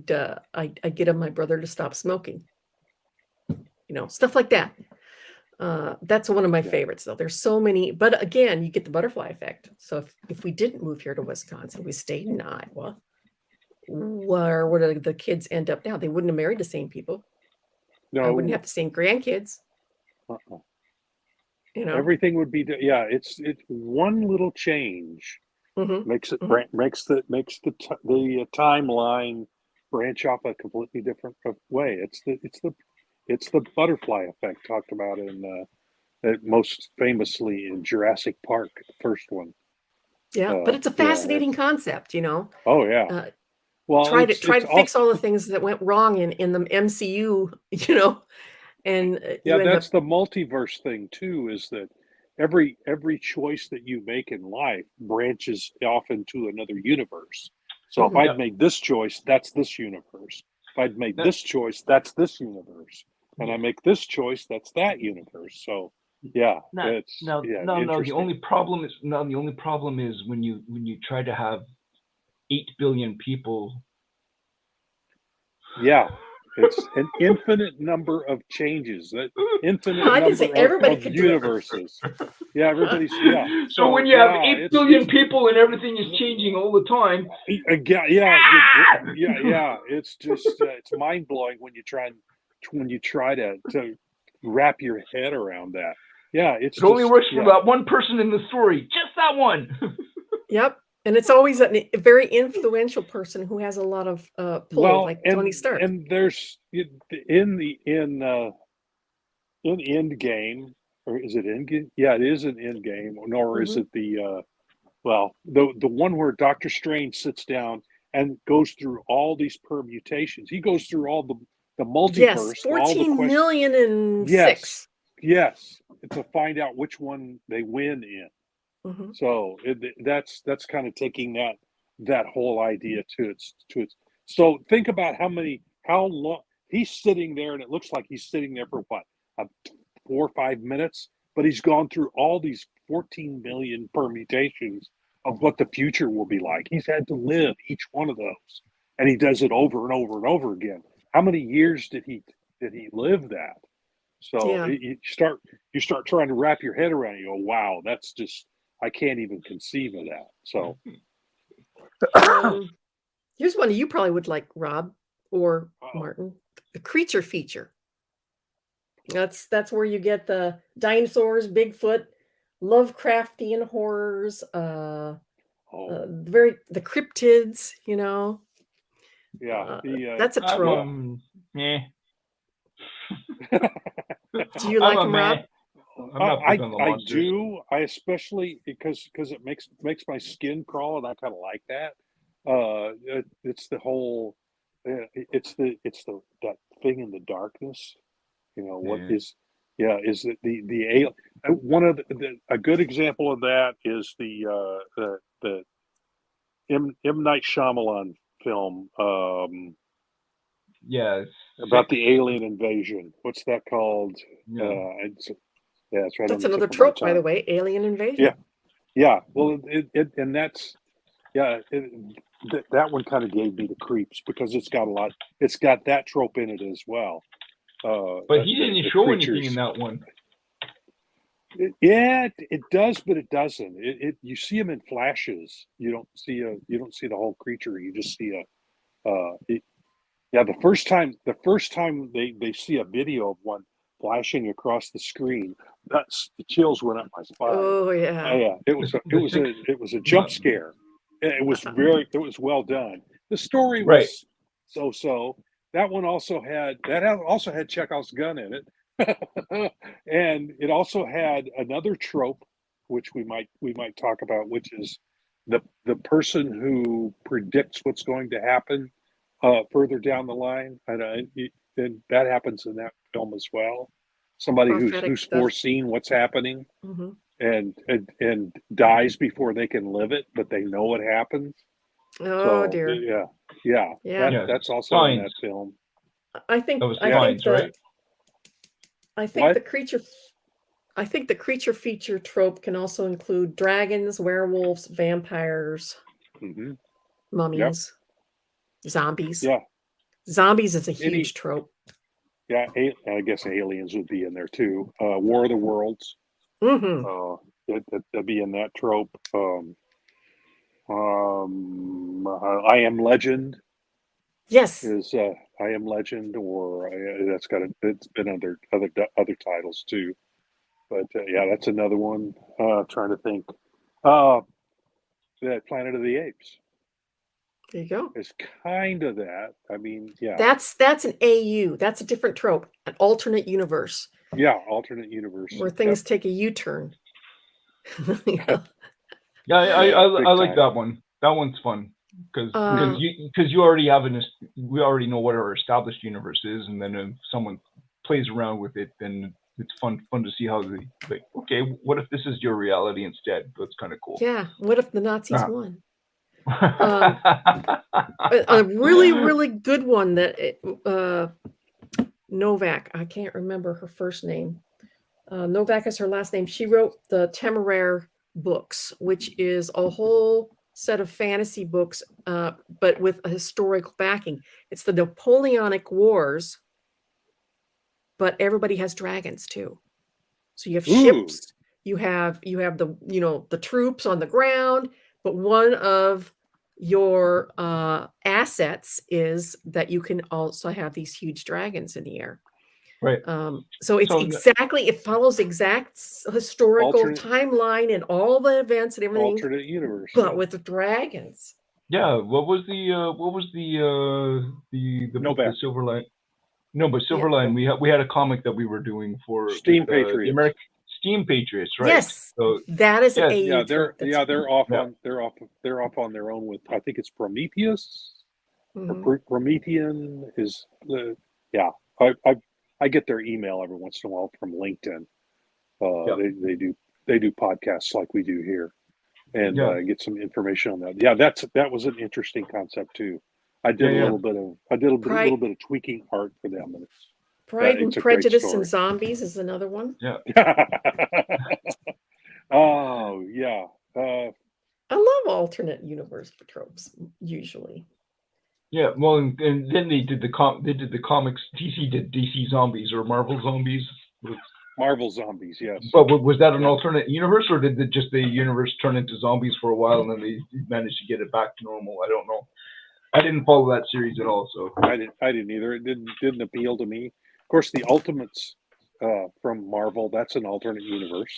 Speaker 4: get my brother to stop smoking. Stuff like that. That's one of my favorites, though. There's so many, but again, you get the butterfly effect. So if we didn't move here to Wisconsin, we stayed in Iowa, where would the kids end up now? They wouldn't have married the same people.
Speaker 5: No,
Speaker 4: I wouldn't have the same grandkids.
Speaker 5: Everything would be. It's one little change makes it makes the timeline branch off a completely different way. It's the butterfly effect talked about in most famously in Jurassic Park, the first one.
Speaker 4: Yeah, but it's a fascinating concept,
Speaker 5: Oh yeah. Well,
Speaker 4: try to fix all the things that went wrong in the MCU, and
Speaker 5: that's the multiverse thing too. Is that every choice that you make in life branches off into another universe. So if I make this choice, that's this universe. If I'd make this choice, that's this universe, and I make this choice, that's that universe. So yeah, it's
Speaker 6: no. The only problem is when you try to have 8 billion people.
Speaker 5: Yeah, it's an infinite number of changes, that infinite number of universes. Yeah, everybody's
Speaker 6: So when you have 8 billion people and everything is changing all the time.
Speaker 5: Yeah. It's just it's mind blowing when you try to wrap your head around that. Yeah, it
Speaker 6: only works for about one person in the story, just that one.
Speaker 4: Yep. And it's always a very influential person who has a lot of pull, like Tony Stark.
Speaker 5: And there's in Endgame, or is it Endgame? Yeah, it is an Endgame. Nor is it the one where Doctor Strange sits down and goes through all these permutations. He goes through all the multiverse.
Speaker 4: Yes, 14 million and six.
Speaker 5: Yes, to find out which one they win in. Mm-hmm. So that's kind of taking that whole idea to its. So think about how long he's sitting there, and it looks like he's sitting there for what, 4 or 5 minutes, but he's gone through all these 14 million permutations of what the future will be like. He's had to live each one of those, and he does it over and over and over again. How many years did he live that? So you start trying to wrap your head around it. You go, wow, that's just, I can't even conceive of that. So
Speaker 4: here's one you probably would like, Rob or Martin. The creature feature. That's where you get the dinosaurs, Bigfoot, Lovecraftian horrors, the cryptids, you know.
Speaker 5: Yeah,
Speaker 4: that's a trope. Do you like them, Rob?
Speaker 5: I do. I especially because it makes my skin crawl, and I kind of like that. It's the whole. It's that thing in the darkness. You know what is? Yeah, is it the alien? One of a good example of that is the M. Night Shyamalan film. About the alien invasion. What's that called? It's right.
Speaker 4: That's another trope, by the way. Alien invasion.
Speaker 5: Yeah. Well, and that's that one kind of gave me the creeps because it's got that trope in it as well.
Speaker 6: But he didn't show anything in that one.
Speaker 5: It does, but it doesn't. You see him in flashes. You don't see the whole creature. You just see the first time they see a video of one flashing across the screen, the chills went up my spine.
Speaker 4: Oh yeah.
Speaker 5: It was a jump scare. It was well done. The story was so. That one also had Chekhov's gun in it, and it also had another trope, which we might talk about, which is the person who predicts what's going to happen further down the line, and that happens in that film as well. Somebody who's foreseen what's happening and dies before they can live it, but they know it happens.
Speaker 4: Oh dear.
Speaker 5: Yeah. That's also in that film.
Speaker 4: I think the creature feature trope can also include dragons, werewolves, vampires, mummies, zombies.
Speaker 5: Yeah.
Speaker 4: Zombies is a huge trope.
Speaker 5: Yeah, I guess aliens would be in there too. War of the Worlds. That'd be in that trope. I Am Legend.
Speaker 4: Yes.
Speaker 5: Is I Am Legend, or it's been under other titles too. But that's another one. Trying to think. The Planet of the Apes.
Speaker 4: There you go.
Speaker 5: It's kind of that. I mean, yeah.
Speaker 4: That's an AU. That's a different trope. An alternate universe.
Speaker 5: Yeah, alternate universe.
Speaker 4: Where things take a U-turn.
Speaker 6: I like that one. That one's fun because you already we already know what our established universe is, and then if someone plays around with it, then it's fun to see how they okay, what if this is your reality instead? That's kind of cool.
Speaker 4: Yeah. What if the Nazis won? A really, really good one that Novak, I can't remember her first name. Novak is her last name. She wrote the Temeraire books, which is a whole set of fantasy books, but with a historical backing. It's the Napoleonic Wars, but everybody has dragons too. So you have ships, you have the, you know, the troops on the ground, but one of your assets is that you can also have these huge dragons in the air.
Speaker 6: Right.
Speaker 4: So it's it follows exact historical timeline and all the events and everything.
Speaker 5: Alternate universe,
Speaker 4: but with the dragons.
Speaker 6: Yeah. What was the book, the Silverline? No, but Silverline, we had a comic that we were doing for
Speaker 5: Steam Patriots.
Speaker 6: The American Steam Patriots, right?
Speaker 4: Yes.
Speaker 6: So
Speaker 4: that is an
Speaker 5: yeah, they're off on their own with, I think it's Prometheus. Or Promethean is I get their email every once in a while from LinkedIn. They do podcasts like we do here, and get some information on that. Yeah, that was an interesting concept too. I did a little bit of tweaking art for them. And
Speaker 4: Pride and Prejudice and Zombies is another one.
Speaker 6: Yeah.
Speaker 5: Oh yeah.
Speaker 4: I love alternate universe for tropes usually.
Speaker 6: Yeah, well, and then they did the comics. DC did DC Zombies or Marvel Zombies.
Speaker 5: Marvel Zombies, yes.
Speaker 6: But was that an alternate universe, or did just the universe turn into zombies for a while and then they managed to get it back to normal? I don't know. I didn't follow that series at all, so
Speaker 5: I didn't either. It didn't appeal to me. Of course, the Ultimates from Marvel, that's an alternate universe,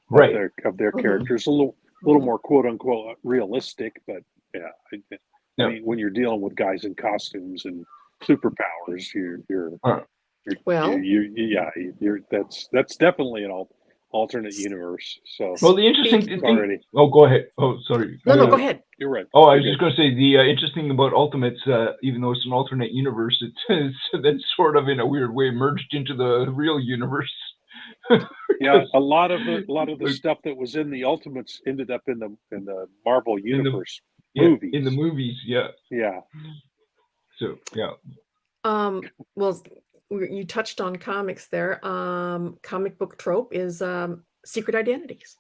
Speaker 6: right?
Speaker 5: Of their characters, a little more quote unquote realistic, but I mean, when you're dealing with guys in costumes and superpowers, that's definitely an alternate universe. So
Speaker 6: well, the interesting thing. Oh, go ahead. Oh, sorry.
Speaker 4: No, go ahead.
Speaker 5: You're right.
Speaker 6: Oh, I was just going to say the interesting thing about Ultimates, even though it's an alternate universe, it's then sort of in a weird way merged into the real universe.
Speaker 5: Yeah, a lot of the stuff that was in the Ultimates ended up in the Marvel universe movies.
Speaker 6: In the movies, yeah. So
Speaker 4: well, you touched on comics there. Comic book trope is secret identities.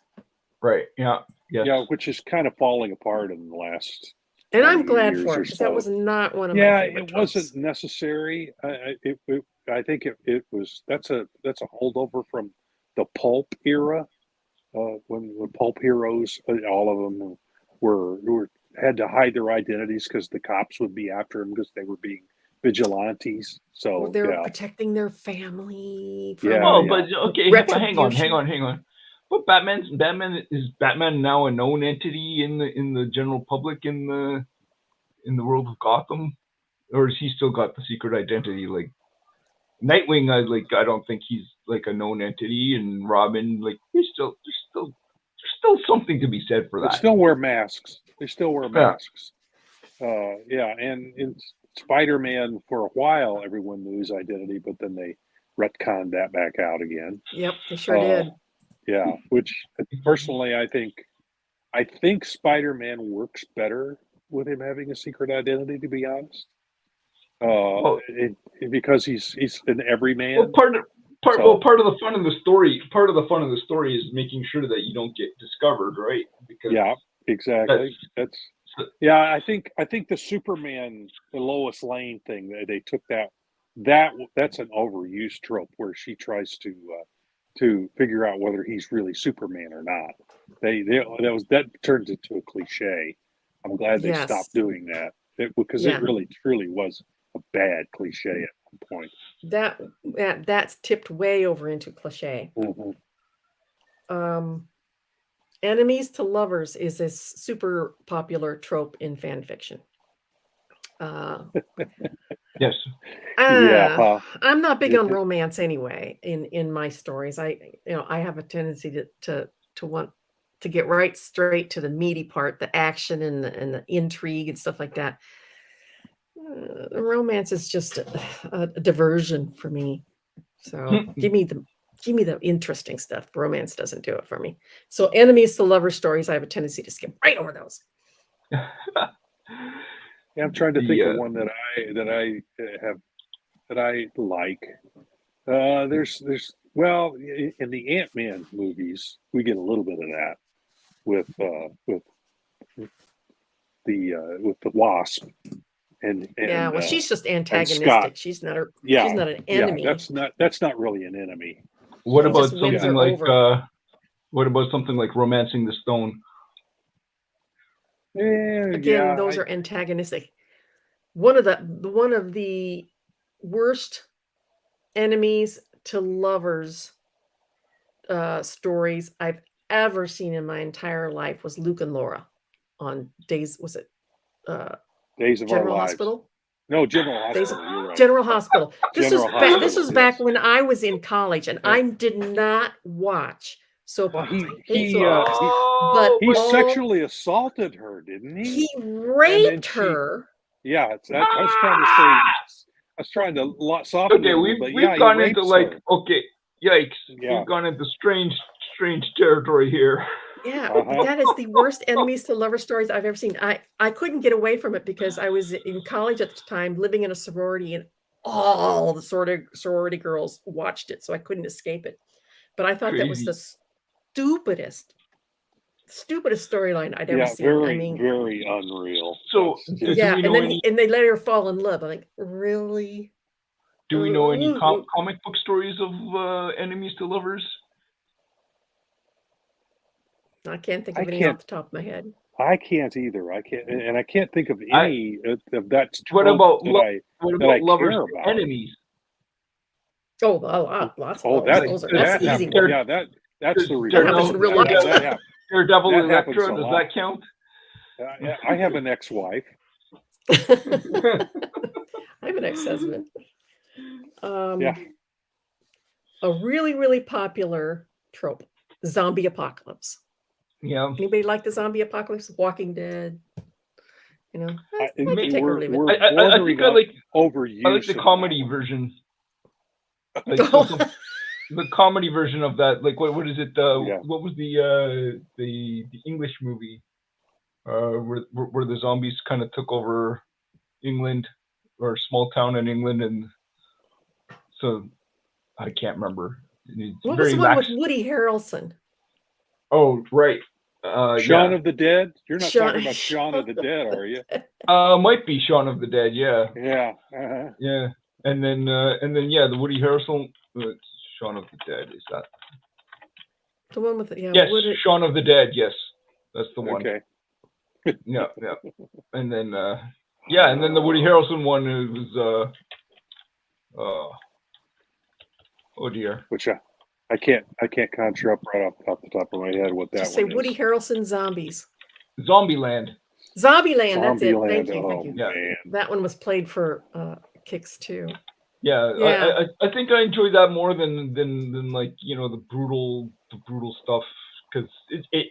Speaker 6: Right. Yeah. Yes.
Speaker 5: Yeah, which is kind of falling apart in the last.
Speaker 4: And I'm glad for it because that was not one of my favorite tropes.
Speaker 5: Wasn't necessary. I think it was. That's a holdover from the pulp era, when pulp heroes, all of them were had to hide their identities because the cops would be after them because they were being vigilantes. So
Speaker 4: they're protecting their family. From
Speaker 6: but okay, hang on. But Batman is Batman now a known entity in the general public in the world of Gotham, or has he still got the secret identity? Like Nightwing, I don't think he's like a known entity, and Robin, like there's still something to be said for that.
Speaker 5: They still wear masks. And in Spider-Man, for a while, everyone knew his identity, but then they retconned that back out again.
Speaker 4: Yep, they sure did.
Speaker 5: Yeah, which personally, I think Spider-Man works better with him having a secret identity, to be honest. Because he's an everyman.
Speaker 6: Well, part of the fun of the story. Part of the fun of the story is making sure that you don't get discovered, right? Because
Speaker 5: exactly. I think the Superman, the Lois Lane thing, they took that's an overused trope where she tries to figure out whether he's really Superman or not. That turns into a cliche. I'm glad they stopped doing that because it really truly was a bad cliche at one point.
Speaker 4: That's tipped way over into cliche. Enemies to lovers is a super popular trope in fan fiction.
Speaker 6: Yes.
Speaker 4: I'm not big on romance anyway. In my stories, I have a tendency to want to get right straight to the meaty part, the action and the intrigue and stuff like that. The romance is just a diversion for me. So give me the interesting stuff. Romance doesn't do it for me. So enemies to lover stories, I have a tendency to skip right over those.
Speaker 5: Yeah, I'm trying to think of one that I like. There's well, in the Ant-Man movies, we get a little bit of that with the Wasp and
Speaker 4: Yeah, well, she's just
Speaker 5: Scott.
Speaker 4: antagonistic. She's not an enemy.
Speaker 5: Yeah, that's not really an enemy.
Speaker 6: What
Speaker 4: He
Speaker 6: about
Speaker 4: just wins
Speaker 6: something
Speaker 4: her
Speaker 6: like
Speaker 4: over.
Speaker 6: what about something like Romancing the Stone?
Speaker 4: Again, those are antagonistic. One of the worst enemies to lovers stories I've ever seen in my entire life was Luke and Laura on Days of
Speaker 5: Our
Speaker 4: General
Speaker 5: Lives?
Speaker 4: Hospital?
Speaker 5: No, General Hospital. You're right.
Speaker 4: General Hospital. This was back
Speaker 5: yes.
Speaker 4: when I was in college, and I did not watch soap operas.
Speaker 5: He sexually assaulted her, didn't he?
Speaker 4: He raped her.
Speaker 5: Yeah, I was trying to say. I was trying to soften
Speaker 6: Okay,
Speaker 5: it,
Speaker 6: we've gone into
Speaker 5: her.
Speaker 6: Okay, yikes.
Speaker 5: Yeah.
Speaker 6: We've gone into strange territory here.
Speaker 4: Yeah, but that is the worst enemies to lover stories I've ever seen. I couldn't get away from it because I was in college at the time, living in a sorority, and all the sorority girls watched it, so I couldn't escape it. But I thought that was the stupidest storyline I'd ever seen.
Speaker 5: Very unreal.
Speaker 6: So
Speaker 4: yeah, and they let her fall in love. I'm like, really?
Speaker 6: Do we know any comic book stories of enemies to lovers?
Speaker 4: I can't think of any off the top of my head.
Speaker 5: I can't either. I can't think of any of that.
Speaker 6: What about lovers
Speaker 5: care about.
Speaker 6: Enemies?
Speaker 4: Oh, lots of those. That's the easy one.
Speaker 5: Yeah, that's the reason.
Speaker 4: That happens in real life.
Speaker 6: Daredevil Electra, does that count?
Speaker 5: I have an ex-wife.
Speaker 4: I have an ex-husband. A really, really popular trope: zombie apocalypse.
Speaker 6: Yeah.
Speaker 4: Anybody like the zombie apocalypse? Walking Dead. You know,
Speaker 6: I think I like Overused. I like the comedy version. Like, the comedy version of that. Like what is it? What was the English movie where the zombies kind of took over England or a small town in England, and so I can't remember.
Speaker 4: What was the one with Woody Harrelson?
Speaker 6: Oh, right.
Speaker 5: Shaun of the Dead? You're not talking about Shaun of the Dead, are you?
Speaker 6: Might be Shaun of the Dead, yeah.
Speaker 5: Yeah.
Speaker 6: Yeah. And then the Woody Harrelson Shaun of the Dead, is that
Speaker 4: the one with
Speaker 6: yes, Shaun of the Dead, yes. That's the one.
Speaker 5: Okay.
Speaker 6: Yeah. And then the Woody Harrelson one was oh dear.
Speaker 5: Which I can't conjure up right off the top of my head what that
Speaker 4: Just
Speaker 5: one
Speaker 4: say Woody Harrelson Zombies.
Speaker 6: Zombieland,
Speaker 4: that's it. Thank you.
Speaker 6: Yeah.
Speaker 4: That one was played for kicks too.
Speaker 6: Yeah. I think I enjoy that more than like, you know, the brutal stuff, because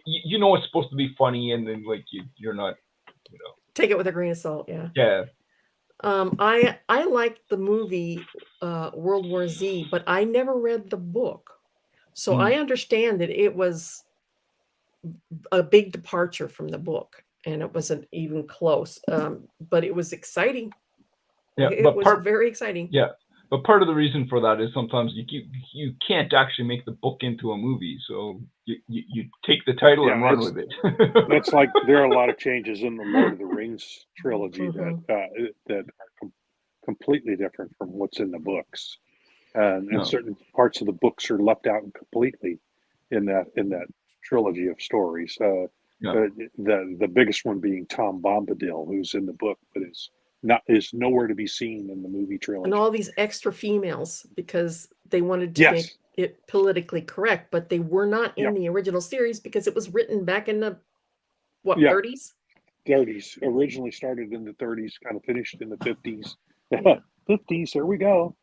Speaker 6: you know it's supposed to be funny, and then like you're not, you know,
Speaker 4: take it with a grain of salt.
Speaker 6: Yeah.
Speaker 4: I liked the movie World War Z, but I never read the book, so I understand that it was a big departure from the book, and it wasn't even close. But it was exciting.
Speaker 6: Yeah,
Speaker 4: it was very exciting.
Speaker 6: Yeah, but part of the reason for that is sometimes you can't actually make the book into a movie, so you take the title and run with it.
Speaker 5: That's like there are a lot of changes in the Lord of the Rings trilogy that are completely different from what's in the books, and certain parts of the books are left out completely in that trilogy of stories. The biggest one being Tom Bombadil, who's in the book but is nowhere to be seen in the movie trilogy.
Speaker 4: And all these extra females, because they wanted to make it politically correct, but they were not in the original series because it was written back in the 30s?
Speaker 5: 30s. Originally started in the 30s, kind of finished in the 50s. 50s, here we go.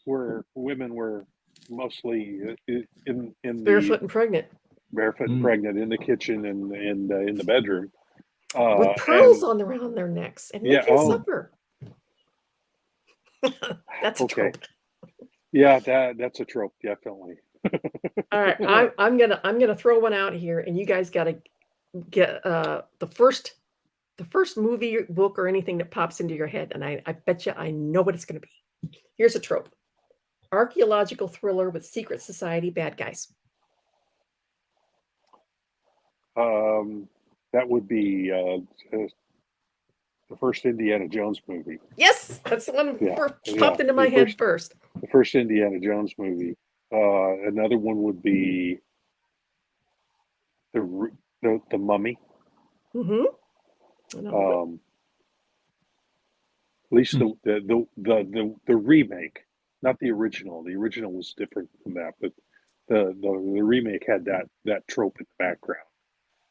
Speaker 5: Where women were mostly in
Speaker 4: barefoot and pregnant.
Speaker 5: Barefoot and pregnant in the kitchen and in the bedroom.
Speaker 4: With pearls around their necks and making supper. That's a trope.
Speaker 5: Yeah, that's a trope, definitely.
Speaker 4: All right, I'm gonna throw one out here, and you guys gotta get the first movie, book, or anything that pops into your head, and I bet you I know what it's going to be. Here's a trope: archaeological thriller with secret society bad guys.
Speaker 5: That would be the first Indiana Jones movie.
Speaker 4: Yes, that's the one popped into my head first.
Speaker 5: The first Indiana Jones movie. Another one would be the Mummy.
Speaker 4: Mm-hmm.
Speaker 5: At least the remake, not the original. The original was different from that, but the remake had that trope in the background.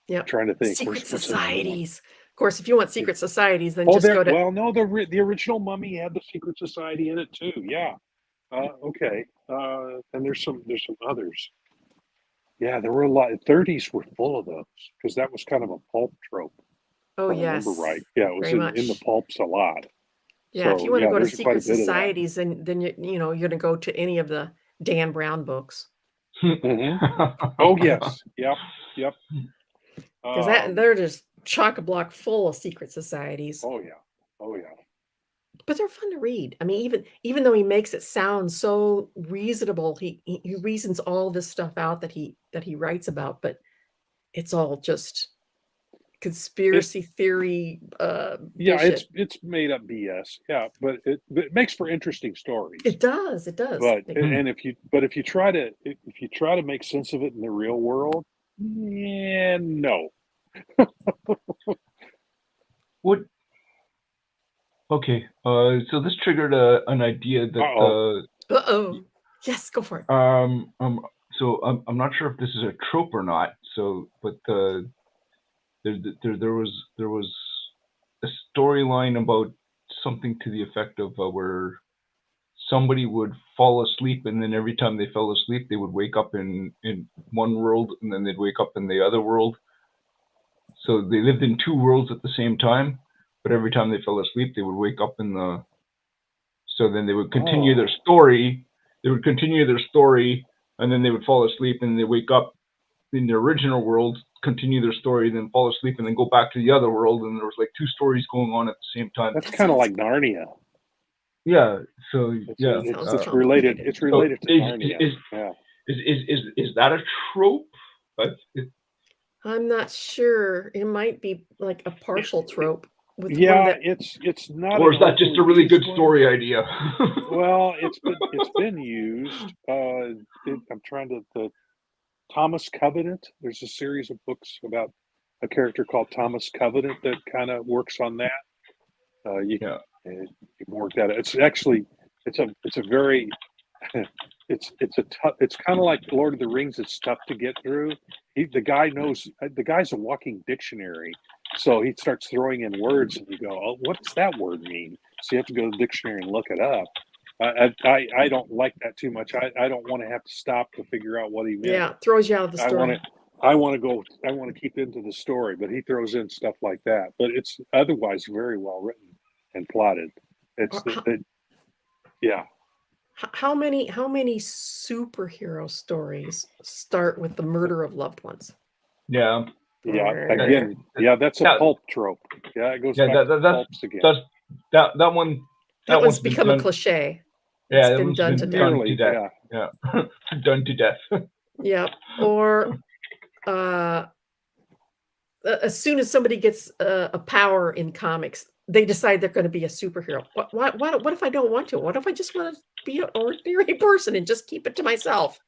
Speaker 4: Yeah,
Speaker 5: trying to think.
Speaker 4: Secret societies. Of course, if you want secret societies, then just go to.
Speaker 5: Well, no, the original Mummy had the secret society in it too. Yeah. Okay. And there's some others. Yeah, there were a lot. 30s were full of those because that was kind of a pulp trope.
Speaker 4: Oh,
Speaker 5: if I
Speaker 4: yes.
Speaker 5: remember right. Yeah, it was in the pulps a lot.
Speaker 4: Yeah, so, if you want to go to secret societies, then you're going to go to any of the Dan Brown books.
Speaker 5: Mm-hmm. Oh yes, yep.
Speaker 4: Because they're just chock-a-block full of secret societies.
Speaker 5: Oh yeah.
Speaker 4: But they're fun to read. I mean, even though he makes it sound so reasonable, he reasons all this stuff out that he writes about, but it's all just conspiracy theory.
Speaker 5: It's made up BS. Yeah, but it makes for interesting stories.
Speaker 4: It does.
Speaker 5: But if you try to make sense of it in the real world, no.
Speaker 6: What? Okay. So this triggered an idea that.
Speaker 4: Yes, go for it.
Speaker 6: So I'm not sure if this is a trope or not. So, but there was a storyline about something to the effect of where somebody would fall asleep, and then every time they fell asleep, they would wake up in one world, and then they'd wake up in the other world. So they lived in two worlds at the same time, but every time they fell asleep, they would wake up in the. So then they would continue their story. They would continue their story, and then they would fall asleep, and they wake up in the original world, continue their story, then fall asleep, and then go back to the other world, and there was like two stories going on at the same time.
Speaker 5: That's kind of like Narnia.
Speaker 6: Yeah. So
Speaker 5: it's related. It's related to Narnia.
Speaker 6: Is that a trope?
Speaker 4: I'm not sure. It might be like a partial trope.
Speaker 5: It's not.
Speaker 6: Or is that just a really good story idea?
Speaker 5: Well, it's been used. I'm trying to. Thomas Covenant. There's a series of books about a character called Thomas Covenant that kind of works on that. You can work that out. It's actually it's a very it's kind of like Lord of the Rings. It's tough to get through. The guy's a walking dictionary, so he starts throwing in words, and you go, "Oh, what does that word mean?" So you have to go to the dictionary and look it up. I don't like that too much. I don't want to have to stop to figure out what he meant.
Speaker 4: Yeah, throws you out of the story.
Speaker 5: I want to keep into the story, but he throws in stuff like that. But it's otherwise very well written and plotted.
Speaker 4: How many superhero stories start with the murder of loved ones?
Speaker 6: Yeah.
Speaker 5: Again, that's a pulp trope. Yeah, it goes back to pulps again.
Speaker 6: That one.
Speaker 4: That one's become a cliche.
Speaker 6: Yeah,
Speaker 4: it's been done to death.
Speaker 6: Yeah. Done to death.
Speaker 4: Yeah. Or as soon as somebody gets a power in comics, they decide they're going to be a superhero. What if I don't want to? What if I just want to be an ordinary person and just keep it to myself?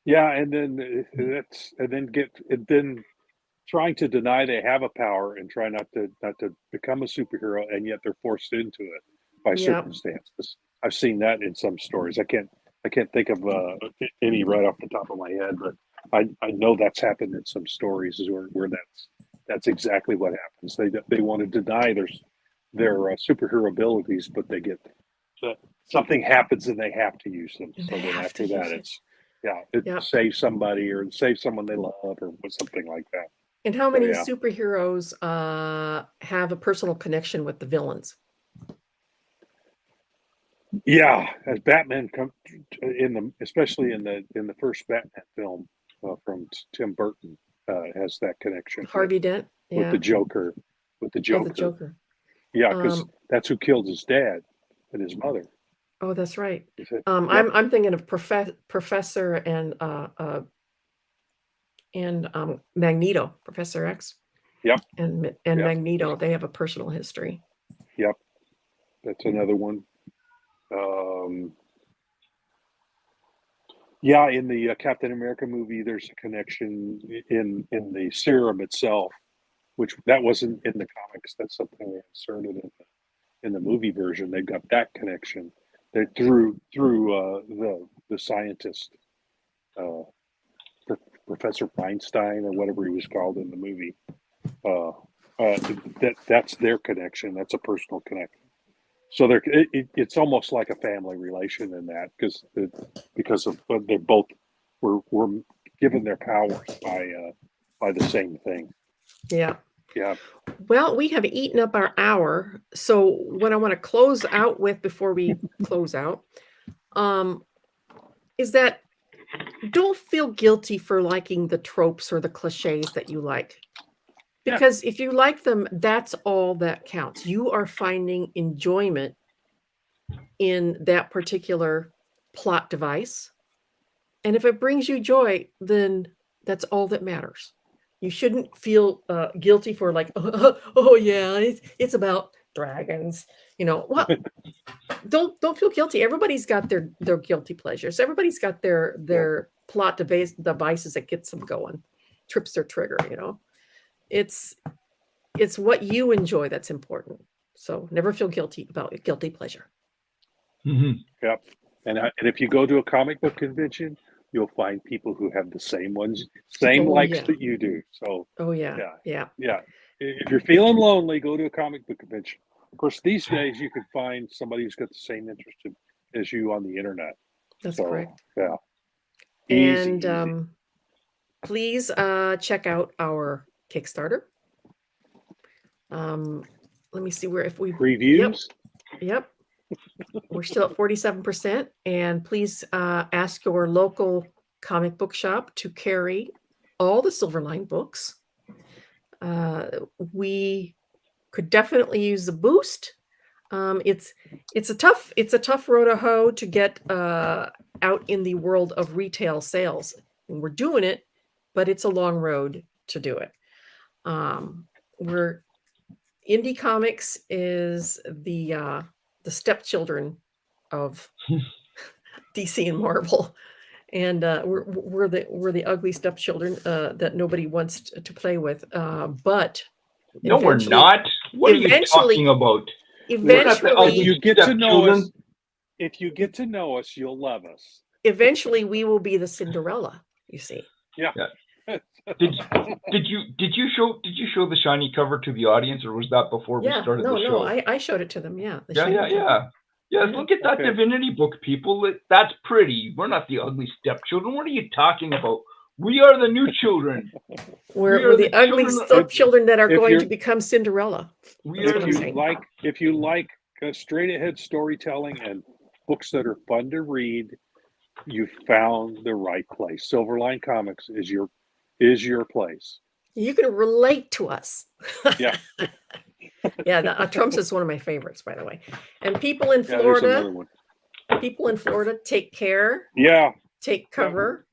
Speaker 5: Yeah, and then trying to deny they have a power and try not to become a superhero, and yet they're forced into it by circumstances. I've seen that in some stories. I can't think of any right off the top of my head, but I know that's happened in some stories where that's exactly what happens. They want to deny their superhero abilities, but they get something happens and they have to use them. So then after that, save somebody or save someone they love or something like that.
Speaker 4: And how many superheroes have a personal connection with the villains?
Speaker 5: Yeah, as Batman especially in the first Batman film from Tim Burton, has that connection.
Speaker 4: Harvey Dent. Yeah.
Speaker 5: With the Joker.
Speaker 4: Oh, the Joker.
Speaker 5: Yeah, because that's who killed his dad and his mother.
Speaker 4: Oh, that's right. I'm thinking of Professor and Magneto, Professor X.
Speaker 5: Yep.
Speaker 4: And Magneto, they have a personal history.
Speaker 5: Yep. That's another one. Yeah, in the Captain America movie, there's a connection in the serum itself, which that wasn't in the comics. That's something they inserted in the movie version. They've got that connection. They through the scientist, Professor Feinstein or whatever he was called in the movie. That's their connection. That's a personal connection. So it's almost like a family relation in that because of they both were given their powers by the same thing.
Speaker 4: Yeah.
Speaker 5: Yeah.
Speaker 4: Well, we have eaten up our hour. So what I want to close out with before we close out is that don't feel guilty for liking the tropes or the cliches that you like. Because if you like them, that's all that counts. You are finding enjoyment in that particular plot device. And if it brings you joy, then that's all that matters. You shouldn't feel guilty for like, oh yeah, it's about dragons. Well, don't feel guilty. Everybody's got their guilty pleasures. Everybody's got their plot devices that gets them going, trips their trigger. It's what you enjoy that's important. So never feel guilty about your guilty pleasure.
Speaker 6: Mm-hmm.
Speaker 5: Yep. And if you go to a comic book convention, you'll find people who have the same likes that you do. So yeah. If you're feeling lonely, go to a comic book convention. Of course, these days you can find somebody who's got the same interest as you on the internet.
Speaker 4: That's correct.
Speaker 5: Yeah.
Speaker 4: Easy. Please check out our Kickstarter. Let me see if we
Speaker 5: reviews.
Speaker 4: Yep. We're still at 47%. And please ask your local comic book shop to carry all the Silverline books. We could definitely use the boost. It's a tough road to hoe to get out in the world of retail sales. And we're doing it, but it's a long road to do it. Indie Comics is the stepchildren of DC and Marvel, and we're the ugly stepchildren that nobody wants to play with. But
Speaker 6: no, we're not. What are you talking about?
Speaker 4: Eventually,
Speaker 5: if you get to know us, you'll love us.
Speaker 4: Eventually, we will be the Cinderella. You see.
Speaker 5: Yeah.
Speaker 6: Did you show the shiny cover to the audience, or was that before we started the show?
Speaker 4: No, I showed it to them. Yeah.
Speaker 6: Yeah. Look at that Divinity book, people. That's pretty. We're not the ugly stepchildren. What are you talking about? We are the new children.
Speaker 4: We're the ugly stepchildren that are going to become Cinderella.
Speaker 5: If you like straight ahead storytelling and books that are fun to read, you found the right place. Silverline Comics is your place.
Speaker 4: You can relate to us.
Speaker 5: Yeah.
Speaker 4: Tropes is one of my favorites, by the way. And people in Florida, take care.
Speaker 5: Yeah.
Speaker 4: Take cover.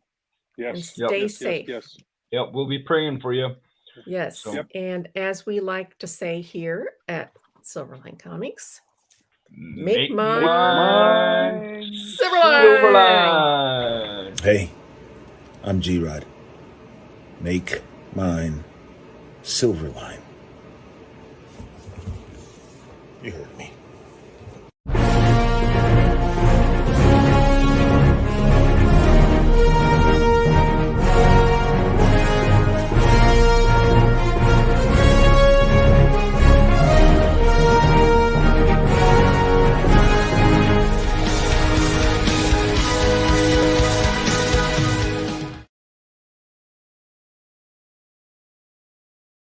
Speaker 5: Yes.
Speaker 4: And stay safe.
Speaker 5: Yes.
Speaker 6: Yep. We'll be praying for you.
Speaker 4: Yes.
Speaker 6: So.
Speaker 4: And as we like to say here at Silverline Comics, make mine Silverline.
Speaker 7: Hey, I'm G-Rod. Make mine Silverline. You heard me.